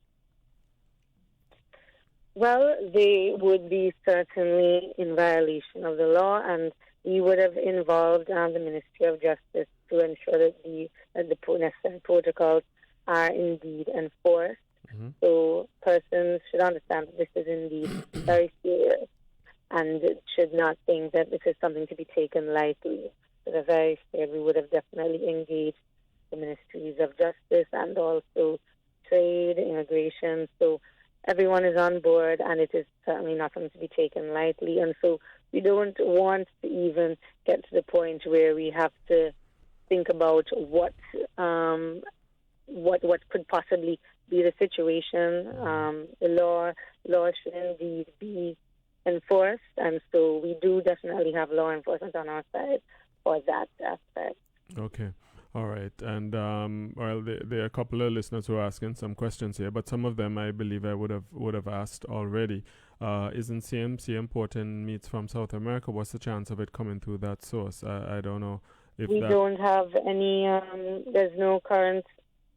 Well, they would be certainly in violation of the law, and we would have involved the Ministry of Justice to ensure that the necessary protocols are indeed enforced. So persons should understand that this is indeed very serious and should not think that this is something to be taken lightly. So the very scared, we would have definitely engaged the Ministries of Justice and also Trade, Immigration. So everyone is on board, and it is certainly not something to be taken lightly. And so we don't want to even get to the point where we have to think about what could possibly be the situation. The law should indeed be enforced, and so we do definitely have law enforcement on our side for that aspect. Okay. All right. And well, there are a couple of listeners who are asking some questions here, but some of them I believe I would have asked already. Isn't CMC importing meats from South America? What's the chance of it coming through that source? I don't know if we don't have any. There's no current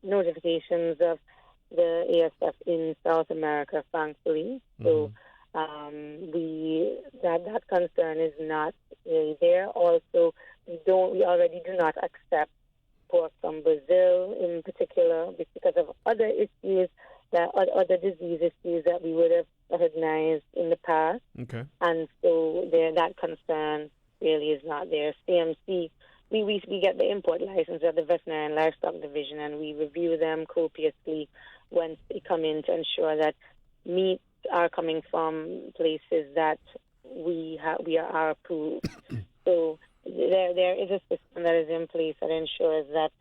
notifications of the ASF in South America, thankfully. So that concern is not really there. Also, we already do not accept pork from Brazil in particular because of other issues, other disease issues that we would have recognized in the past. Okay. And so that concern really is not there. CMC, we get the import license at the Veterinary and Livestock Division, and we review them copiously once they come in to ensure that meats are coming from places that we are approved. So there is a system that is in place that ensures that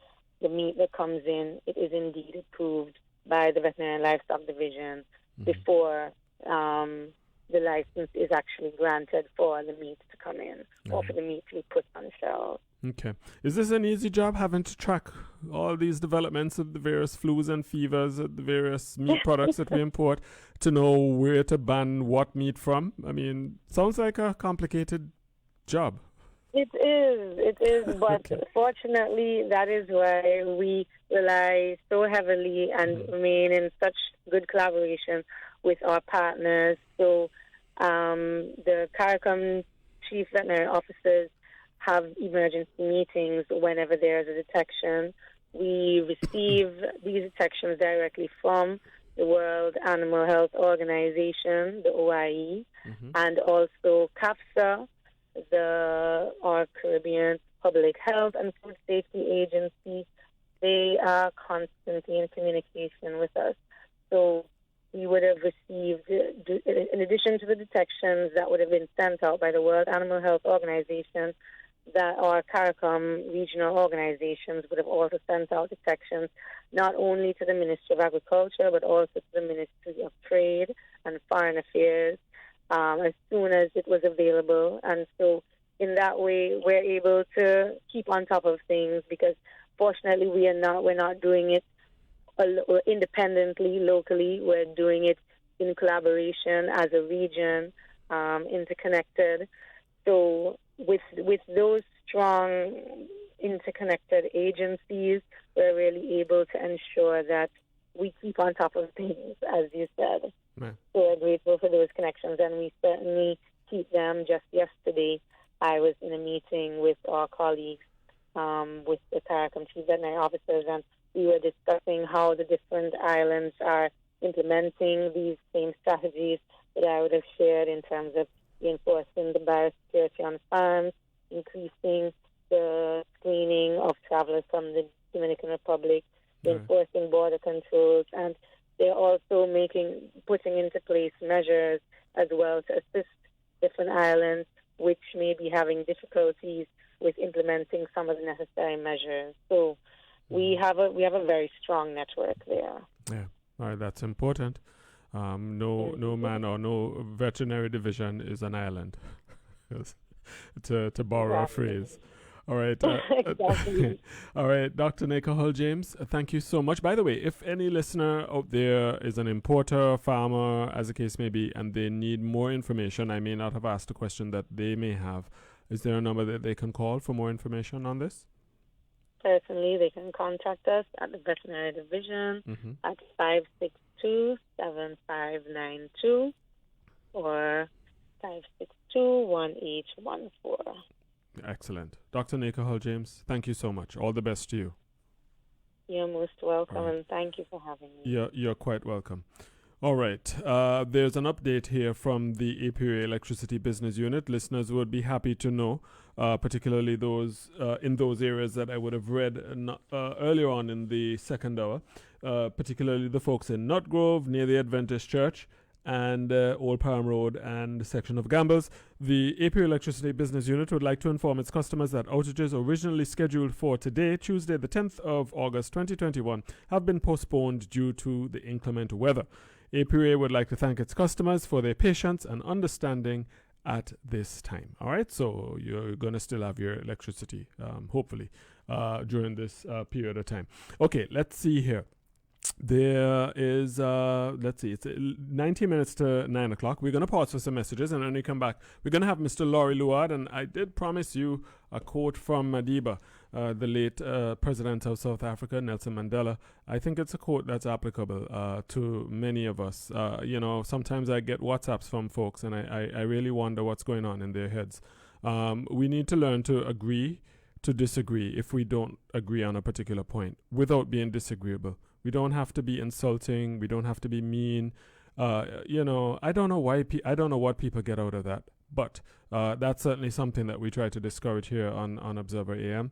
the meat that comes in, it is indeed approved by the Veterinary and Livestock Division before the license is actually granted for the meat to come in or for the meat to be put on shelves. Okay. Is this an easy job, having to track all these developments of the various flus and fevers, the various meat products that we import, to know where to ban what meat from? I mean, sounds like a complicated job. It is, but fortunately, that is why we rely so heavily and remain in such good collaboration with our partners. So the CARICOM chief veterinary officers have emergency meetings whenever there's a detection. We receive these detections directly from the World Animal Health Organization, the OIE, and also CAFSA, our Caribbean Public Health and Food Safety Agency. They are constantly in communication with us. So we would have received, in addition to the detections that would have been sent out by the World Animal Health Organization, that our CARICOM regional organizations would have also sent out detections not only to the Ministry of Agriculture but also to the Ministry of Trade and Foreign Affairs as soon as it was available. And so in that way we're able to keep on top of things, because fortunately we're not doing it independently, locally. We're doing it in collaboration as a region, interconnected. So with those strong interconnected agencies, we're really able to ensure that we keep on top of things, as you said. Right. So we're grateful for those connections, and we certainly keep them. Just yesterday, I was in a meeting with our colleagues, with the CARICOM chief veterinary officers, and we were discussing how the different islands are implementing these same strategies that I would have shared in terms of reinforcing the biosecurity on farms, increasing the screening of travelers from the Dominican Republic, reinforcing border controls, and they're also putting into place measures as well to assist different islands which may be having difficulties with implementing some of the necessary measures. So we have a very strong network there. Yeah, all right, that's important. No man or no veterinary division is an island, to borrow a phrase. All right. Exactly. All right, Dr. Neka Hull-James, thank you so much. By the way, if any listener out there is an importer, farmer, as the case may be, and they need more information, I may not have asked a question that they may have. Is there a number that they can call for more information on this? Certainly, they can contact us at the veterinary division at 562-7592 or 562-1814. Excellent. Dr. Neka Hull-James, thank you so much. All the best to you. You're most welcome, and thank you for having me. You're quite welcome. All right. There's an update here from the APUA Electricity Business Unit. Listeners would be happy to know, particularly those in those areas that I would have read earlier on in the second hour, particularly the folks in Nutgrove near the Adventist Church and Old Parham Road and the section of Gambles. The APUA Electricity Business Unit would like to inform its customers that outages originally scheduled for today, Tuesday the 10th of August 2021, have been postponed due to the inclement weather. APUA would like to thank its customers for their patience and understanding at this time. All right, so you're going to still have your electricity, hopefully, during this period of time. Okay, let's see here. There is, let's see, it's 90 minutes to 9 o'clock. We're going to pause for some messages, and when we come back, we're going to have Mr. Laurie Luard, and I did promise you a quote from Madiba, the late president of South Africa, Nelson Mandela. I think it's a quote that's applicable to many of us. Sometimes I get WhatsApps from folks, and I really wonder what's going on in their heads. We need to learn to agree to disagree if we don't agree on a particular point without being disagreeable. We don't have to be insulting. We don't have to be mean. I don't know why. I don't know what people get out of that. But that's certainly something that we try to discourage here on Observer AM.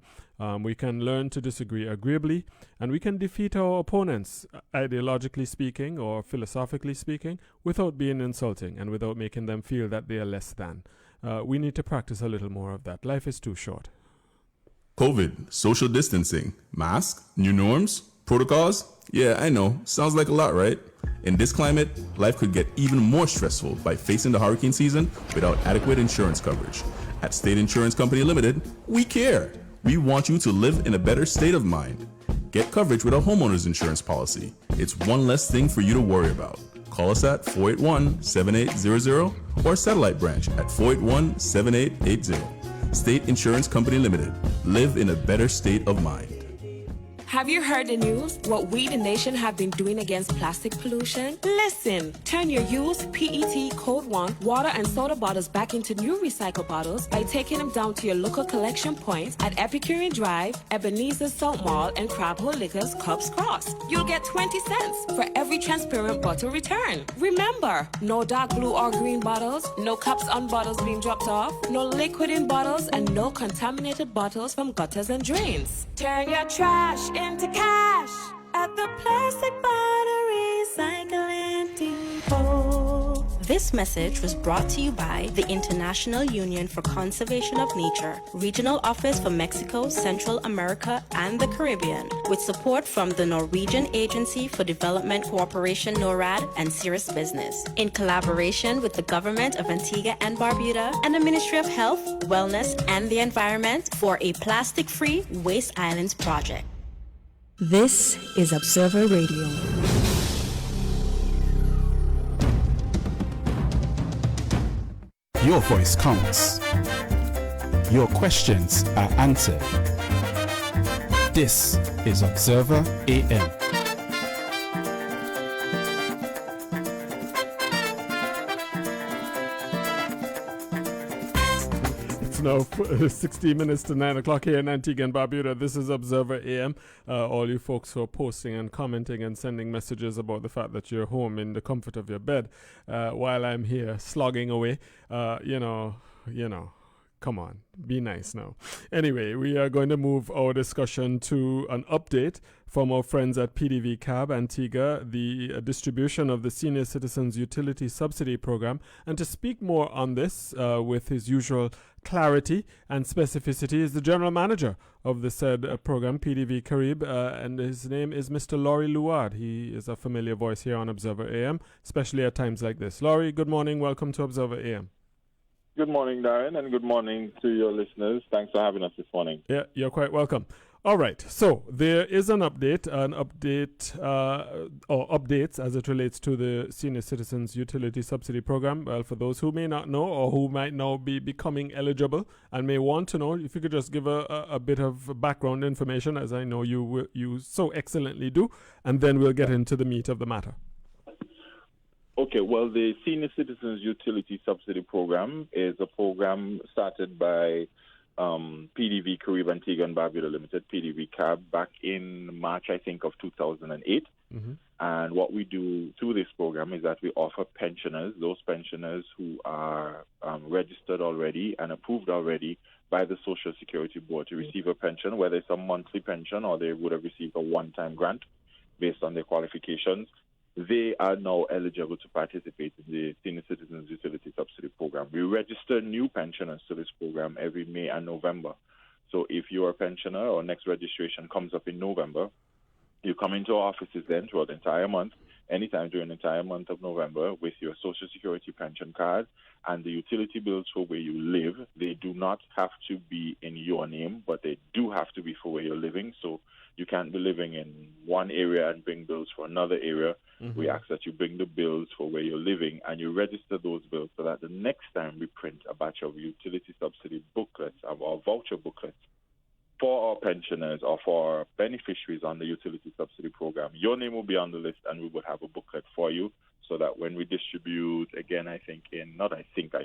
We can learn to disagree agreeably, and we can defeat our opponents, ideologically speaking or philosophically speaking, without being insulting and without making them feel that they are less than. We need to practice a little more of that. Life is too short. COVID, social distancing, masks, new norms, protocols. Yeah, I know. Sounds like a lot, right? In this climate, life could get even more stressful by facing the hurricane season without adequate insurance coverage. At State Insurance Company Limited, we care. We want you to live in a better state of mind. Get coverage with a homeowner's insurance policy. It's one less thing for you to worry about. Call us at 481-7800 or satellite branch at 481-7880. State Insurance Company Limited. Live in a better state of mind. Have you heard the news? What we, the nation, have been doing against plastic pollution? Listen, turn your used PET Code 1 water and soda bottles back into new recycled bottles by taking them down to your local collection points at Epicurean Drive, Ebenezer Salt Mall, and Crab Hole Liquors, Cubs Cross. You'll get 20 cents for every transparent bottle return. Remember, no dark blue or green bottles, no cups on bottles being dropped off, no liquid in bottles, and no contaminated bottles from gutters and drains. Turn your trash into cash at the Plastic Bottle Recycling Depot. This message was brought to you by the International Union for Conservation of Nature, Regional Office for Mexico, Central America, and the Caribbean, with support from the Norwegian Agency for Development Cooperation NORAD and Cirrus Business, in collaboration with the Government of Antigua and Barbuda and the Ministry of Health, Wellness, and the Environment for a plastic-free Waste Islands project. This is Observer Radio. Your voice counts. Your questions are answered. This is Observer AM. It's now 16 minutes to 9 o'clock here in Antigua and Barbuda. This is Observer AM. All you folks who are posting and commenting and sending messages about the fact that you're home in the comfort of your bed while I'm here slogging away, come on, be nice now. Anyway, we are going to move our discussion to an update from our friends at PDV Cab Antigua, the distribution of the Senior Citizens Utility Subsidy Program. And to speak more on this with his usual clarity and specificity is the General Manager of the said program, PDV Carib, and his name is Mr. Laurie Luard. He is a familiar voice here on Observer AM, especially at times like this. Laurie, good morning. Welcome to Observer AM. Good morning, Darren, and good morning to your listeners. Thanks for having us this morning. Yeah, you're quite welcome. All right, so there is an update or updates as it relates to the Senior Citizens Utility Subsidy Program. Well, for those who may not know or who might now be becoming eligible and may want to know, if you could just give a bit of background information, as I know you so excellently do, and then we'll get into the meat of the matter. Okay, well, the Senior Citizens Utility Subsidy Program is a program started by PDV Carib Antigua and Barbuda Limited, PDV Cab, back in March, I think, of 2008. Mm-hmm. And what we do through this program is that we offer pensioners, those pensioners who are registered already and approved already by the Social Security Board to receive a pension, whether it's a monthly pension or they would have received a one-time grant based on their qualifications. They are now eligible to participate in the Senior Citizens Utility Subsidy Program. We register new pensioners to this program every May and November. So if you're a pensioner, our next registration comes up in November. You come into our offices then throughout the entire month, anytime during the entire month of November, with your Social Security pension card and the utility bills for where you live. They do not have to be in your name, but they do have to be for where you're living. So you can't be living in one area and bring bills for another area. Mm-hmm. We ask that you bring the bills for where you're living and you register those bills so that the next time we print a batch of utility subsidy booklets, of our voucher booklets, for our pensioners or for our beneficiaries on the utility subsidy program, your name will be on the list and we will have a booklet for you so that when we distribute, again, I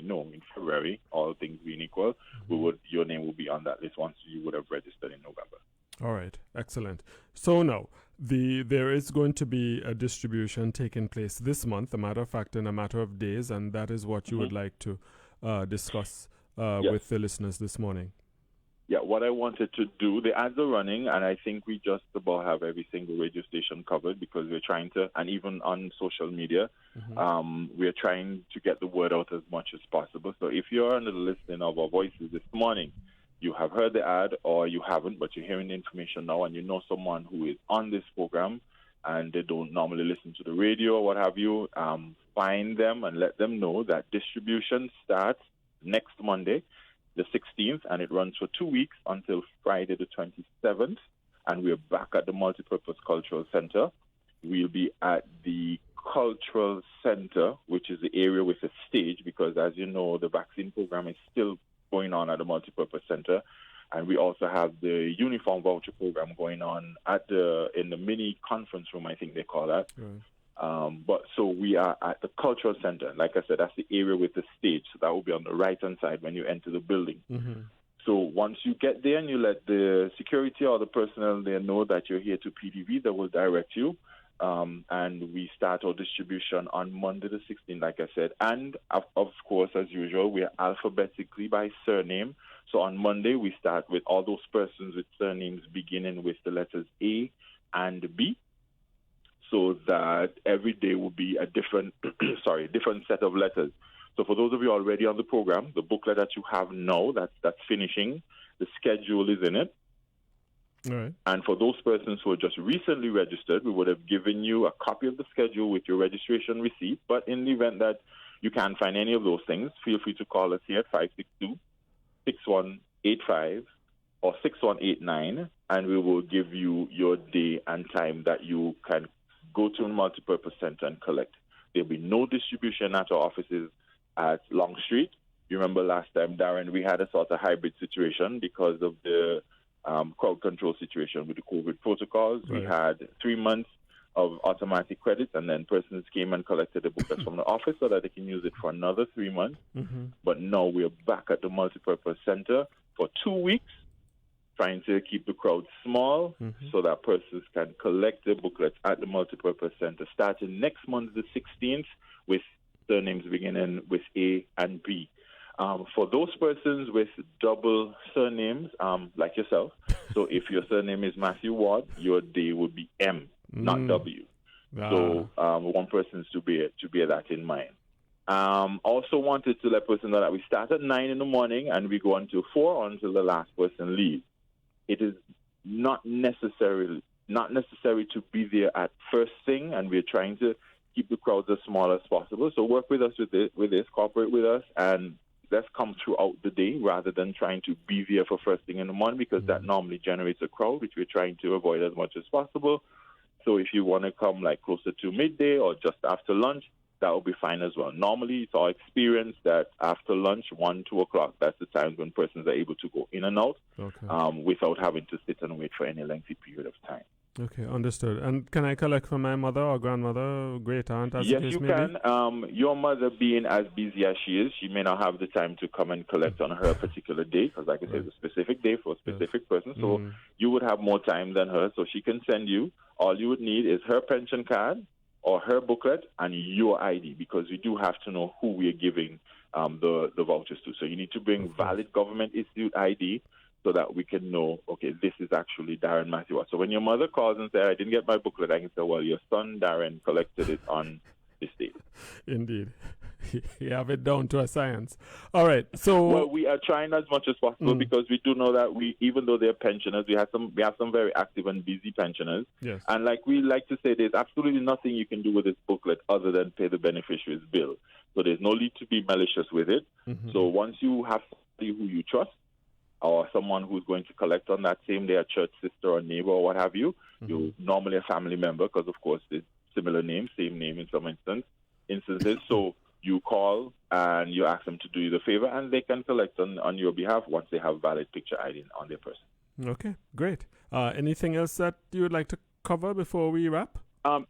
know in February, all things being equal, your name will be on that list once you would have registered in November. All right, excellent. So now, there is going to be a distribution taking place this month, a matter of fact, in a matter of days, and that is what you would like to discuss with the listeners this morning. Yeah, what I wanted to do, the ads are running, and I think we just about have every single radio station covered because we're trying to, and even on social media, we're trying to get the word out as much as possible. So if you're under the listening of our voices this morning, you have heard the ad or you haven't, but you're hearing the information now and you know someone who is on this program and they don't normally listen to the radio or what have you, find them and let them know that distribution starts next Monday, the 16th, and it runs for 2 weeks until Friday the 27th, and we're back at the Multipurpose Cultural Center. We'll be at the Cultural Center, which is the area with the stage, because as you know, the vaccine program is still going on at the Multipurpose Center, and we also have the uniform voucher program going on in the mini conference room, I think they call that. Right. But so we are at the Cultural Center. Like I said, that's the area with the stage. So that will be on the right-hand side when you enter the building. Mm-hmm. So once you get there and you let the security or the personnel there know that you're here to PDV, they will direct you. And we start our distribution on Monday the 16th, like I said. And, of course, as usual, we are alphabetically by surname. So on Monday, we start with all those persons with surnames beginning with the letters A and B. so that every day will be a different, different set of letters. So for those of you already on the program, the booklet that you have now, that's finishing, the schedule is in it. All right. And for those persons who are just recently registered, we would have given you a copy of the schedule with your registration receipt. But in the event that you can't find any of those things, feel free to call us here at 562-6185 or 6189, and we will give you your day and time that you can go to a multipurpose center and collect. There'll be no distribution at our offices at Long Street. You remember last time, Darren, we had a sort of hybrid situation because of the crowd control situation with the COVID protocols. Right. We had 3 months of automatic credits, and then persons came and collected the booklets from the office so that they can use it for another 3 months. Mm-hmm. But now we're back at the multipurpose center for 2 weeks, trying to keep the crowd small so that persons can collect the booklets at the multipurpose center starting next month, the 16th, with surnames beginning with A and B. For those persons with double surnames, like yourself, so if your surname is Matthew Ward, your day would be M, not W. So one person is to bear that in mind. Also wanted to let persons know that we start at 9 in the morning and we go until 4 until the last person leaves. It is not necessary to be there at first thing, and we're trying to keep the crowds as small as possible. So work with us with this, cooperate with us, and let's come throughout the day rather than trying to be there for first thing in the morning, because that normally generates a crowd, which we're trying to avoid as much as possible. So if you want to come like closer to midday or just after lunch, that will be fine as well. Normally, it's our experience that after lunch, 1, 2 o'clock, that's the times when persons are able to go in and out without having to sit and wait for any lengthy period of time. Okay, understood. And can I collect from my mother or grandmother, great aunt, as yes, the case you may can. be? Your mother being as busy as she is, she may not have the time to come and collect on her particular day, because like I said, it's a specific day for a specific person. So you would have more time than her, so she can send you. All you would need is her pension card or her booklet and your ID, because we do have to know who we are giving the vouchers to. So you need to bring valid government-issued ID so that we can know, okay, this is actually Darren Matthew. So when your mother calls and says, I didn't get my booklet, I can say, well, your son Darren collected it on this date. Indeed. You have it down to a science. All right. So well, we are trying as much as possible because we do know that even though they're pensioners, we have some very active and busy pensioners. Yes. And like we like to say, there's absolutely nothing you can do with this booklet other than pay the beneficiary's bill. So there's no need to be malicious with it. So once you have somebody who you trust, or someone who's going to collect on that same day, a church sister or neighbor or what have you, you normally a family member, because of course it's similar name, same name in some instances. So you call and you ask them to do you the favor, and they can collect on your behalf once they have valid picture ID on their person. Okay, great. Anything else that you would like to cover before we wrap?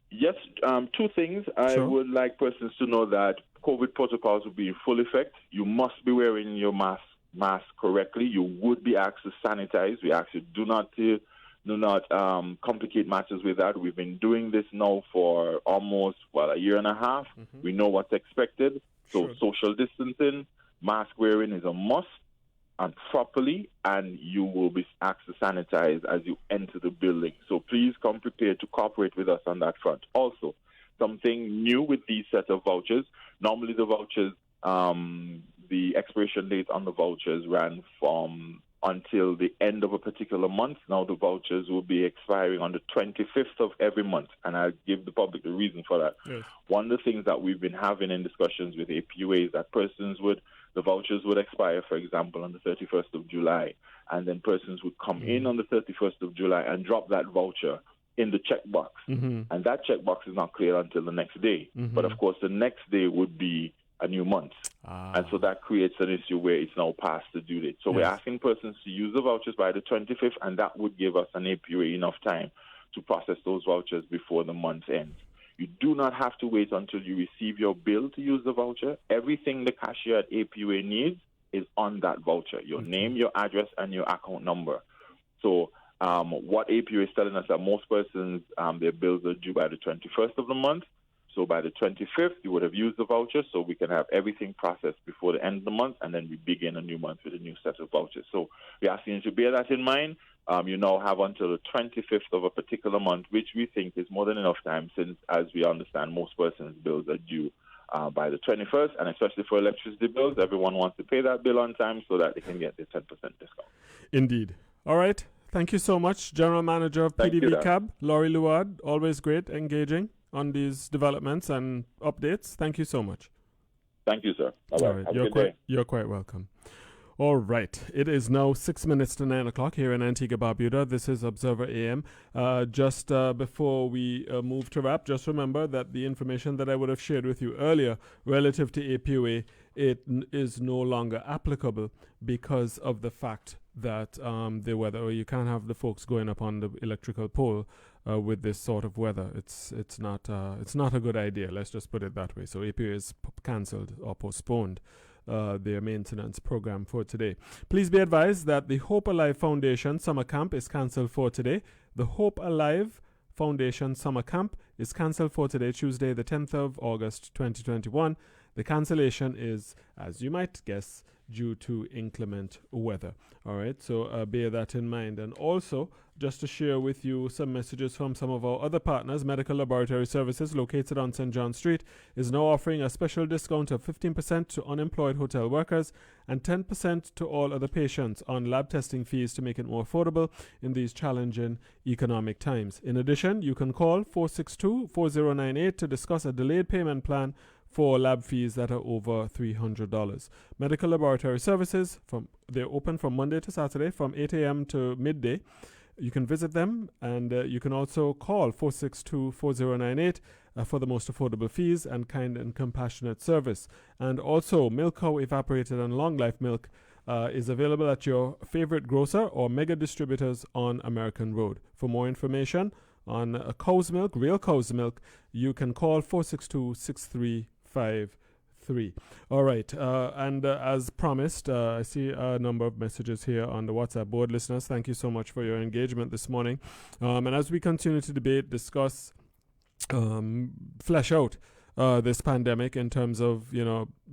Yes, 2 things. I would like persons to know that COVID protocols will be in full effect. You must be wearing your mask correctly. You would be asked to sanitize. We ask you do not complicate matters with that. We've been doing this now for almost a year and a half. We know what's expected. So social distancing, mask wearing is a must, and properly, and you will be asked to sanitize as you enter the building. So please come prepared to cooperate with us on that front. Also, something new with these set of vouchers. Normally the vouchers, the expiration date on the vouchers ran from until the end of a particular month. Now the vouchers will be expiring on the 25th of every month, and I'll give the public the reason for that. Yes. One of the things that we've been having in discussions with APUA is that the vouchers would expire, for example, on the 31st of July, and then persons would come in on the 31st of July and drop that voucher in the checkbox. And that checkbox is not clear until the next day. But of course, the next day would be a new month. And so that creates an issue where it's now past the due date. So we're asking persons to use the vouchers by the 25th, and that would give us an APUA enough time to process those vouchers before the month ends. You do not have to wait until you receive your bill to use the voucher. Everything the cashier at APUA needs is on that voucher: your name, your address, and your account number. So what APUA is telling us that most persons, their bills are due by the 21st of the month. So by the 25th, you would have used the voucher, so we can have everything processed before the end of the month, and then we begin a new month with a new set of vouchers. So we're asking you to bear that in mind. You now have until the 25th of a particular month, which we think is more than enough time, since, as we understand, most persons' bills are due by the 21st, and especially for electricity bills, everyone wants to pay that bill on time so that they can get the 10% discount. Indeed. All right. Thank you so much, General Manager of PDV Cab, Laurie Luard. Always great engaging on these developments and updates. Thank you so much. Thank you, sir. Bye-bye. All right. Have a good day. You're quite welcome. All right. It is now 6 minutes to 9 o'clock here in Antigua Barbuda. This is Observer AM. Just before we move to wrap, just remember that the information that I would have shared with you earlier relative to APOA, it is no longer applicable because of the fact that the weather, or you can't have the folks going up on the electrical pole with this sort of weather. It's not a good idea. Let's just put it that way. So APOA is cancelled or postponed their maintenance program for today. Please be advised that the Hope Alive Foundation Summer Camp is cancelled for today. The Hope Alive Foundation Summer Camp is cancelled for today, Tuesday, the 10th of August, 2021. The cancellation is, as you might guess, due to inclement weather. All right, so bear that in mind. And also, just to share with you some messages from some of our other partners, Medical Laboratory Services, located on St. John Street, is now offering a special discount of 15% to unemployed hotel workers and 10% to all other patients on lab testing fees to make it more affordable in these challenging economic times. In addition, you can call 462-4098 to discuss a delayed payment plan for lab fees that are over $300. Medical Laboratory Services, they're open from Monday to Saturday from 8 a.m. to midday. You can visit them, and you can also call 462-4098 for the most affordable fees and kind and compassionate service. And also, Milk Cow Evaporated and Long Life Milk is available at your favorite grocer or mega distributors on American Road. For more information on cow's milk, real cow's milk, you can call 462-6353. All right, and as promised, I see a number of messages here on the WhatsApp board. Listeners, thank you so much for your engagement this morning. And as we continue to debate, discuss, flesh out this pandemic in terms of,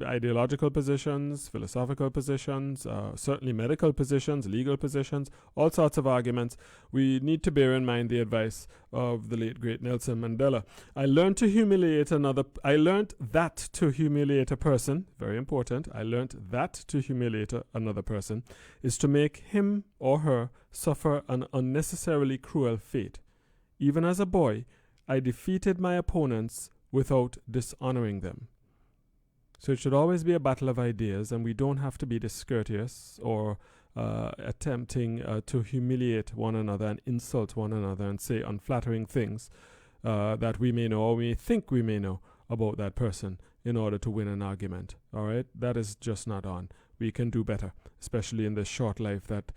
ideological positions, philosophical positions, certainly medical positions, legal positions, all sorts of arguments, we need to bear in mind the advice of the late great Nelson Mandela. I learned that to humiliate a person, very important, I learned that to humiliate another person is to make him or her suffer an unnecessarily cruel fate. Even as a boy, I defeated my opponents without dishonoring them. So it should always be a battle of ideas, and we don't have to be discourteous or attempting to humiliate one another and insult one another and say unflattering things that we may know or we think we may know about that person in order to win an argument. All right? That is just not on. We can do better, especially in this short life that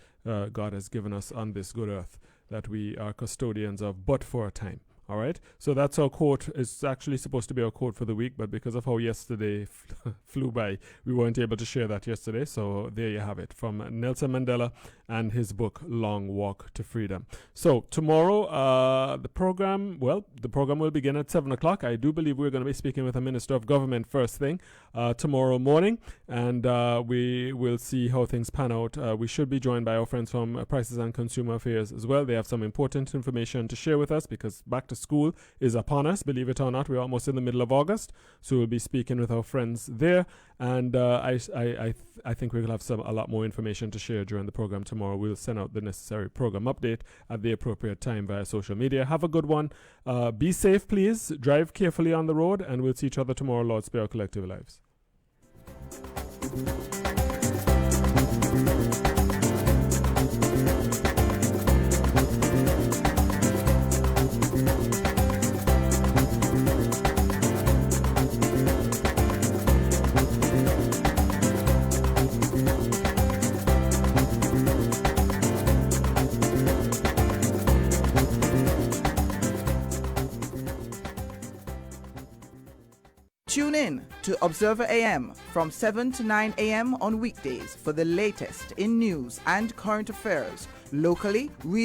God has given us on this good earth, that we are custodians of but for a time. All right, so that's our quote. It's actually supposed to be our quote for the week, but because of how yesterday flew by, we weren't able to share that yesterday. So there you have it from Nelson Mandela and his book, Long Walk to Freedom. So tomorrow, the program will begin at 7 o'clock. I do believe we're going to be speaking with a Minister of Government first thing tomorrow morning, and we will see how things pan out. We should be joined by our friends from Prices and Consumer Affairs as well. They have some important information to share with us because back to school is upon us. Believe it or not, we're almost in the middle of August, so we'll be speaking with our friends there, and I think we'll have a lot more information to share during the program tomorrow. We'll send out the necessary program update at the appropriate time via social media. Have a good one. Be safe, please. Drive carefully on the road, and we'll see each other tomorrow. Lord spare our collective lives. Tune in to Observer AM from 7 to 9 a.m. on weekdays for the latest in news and current affairs, locally,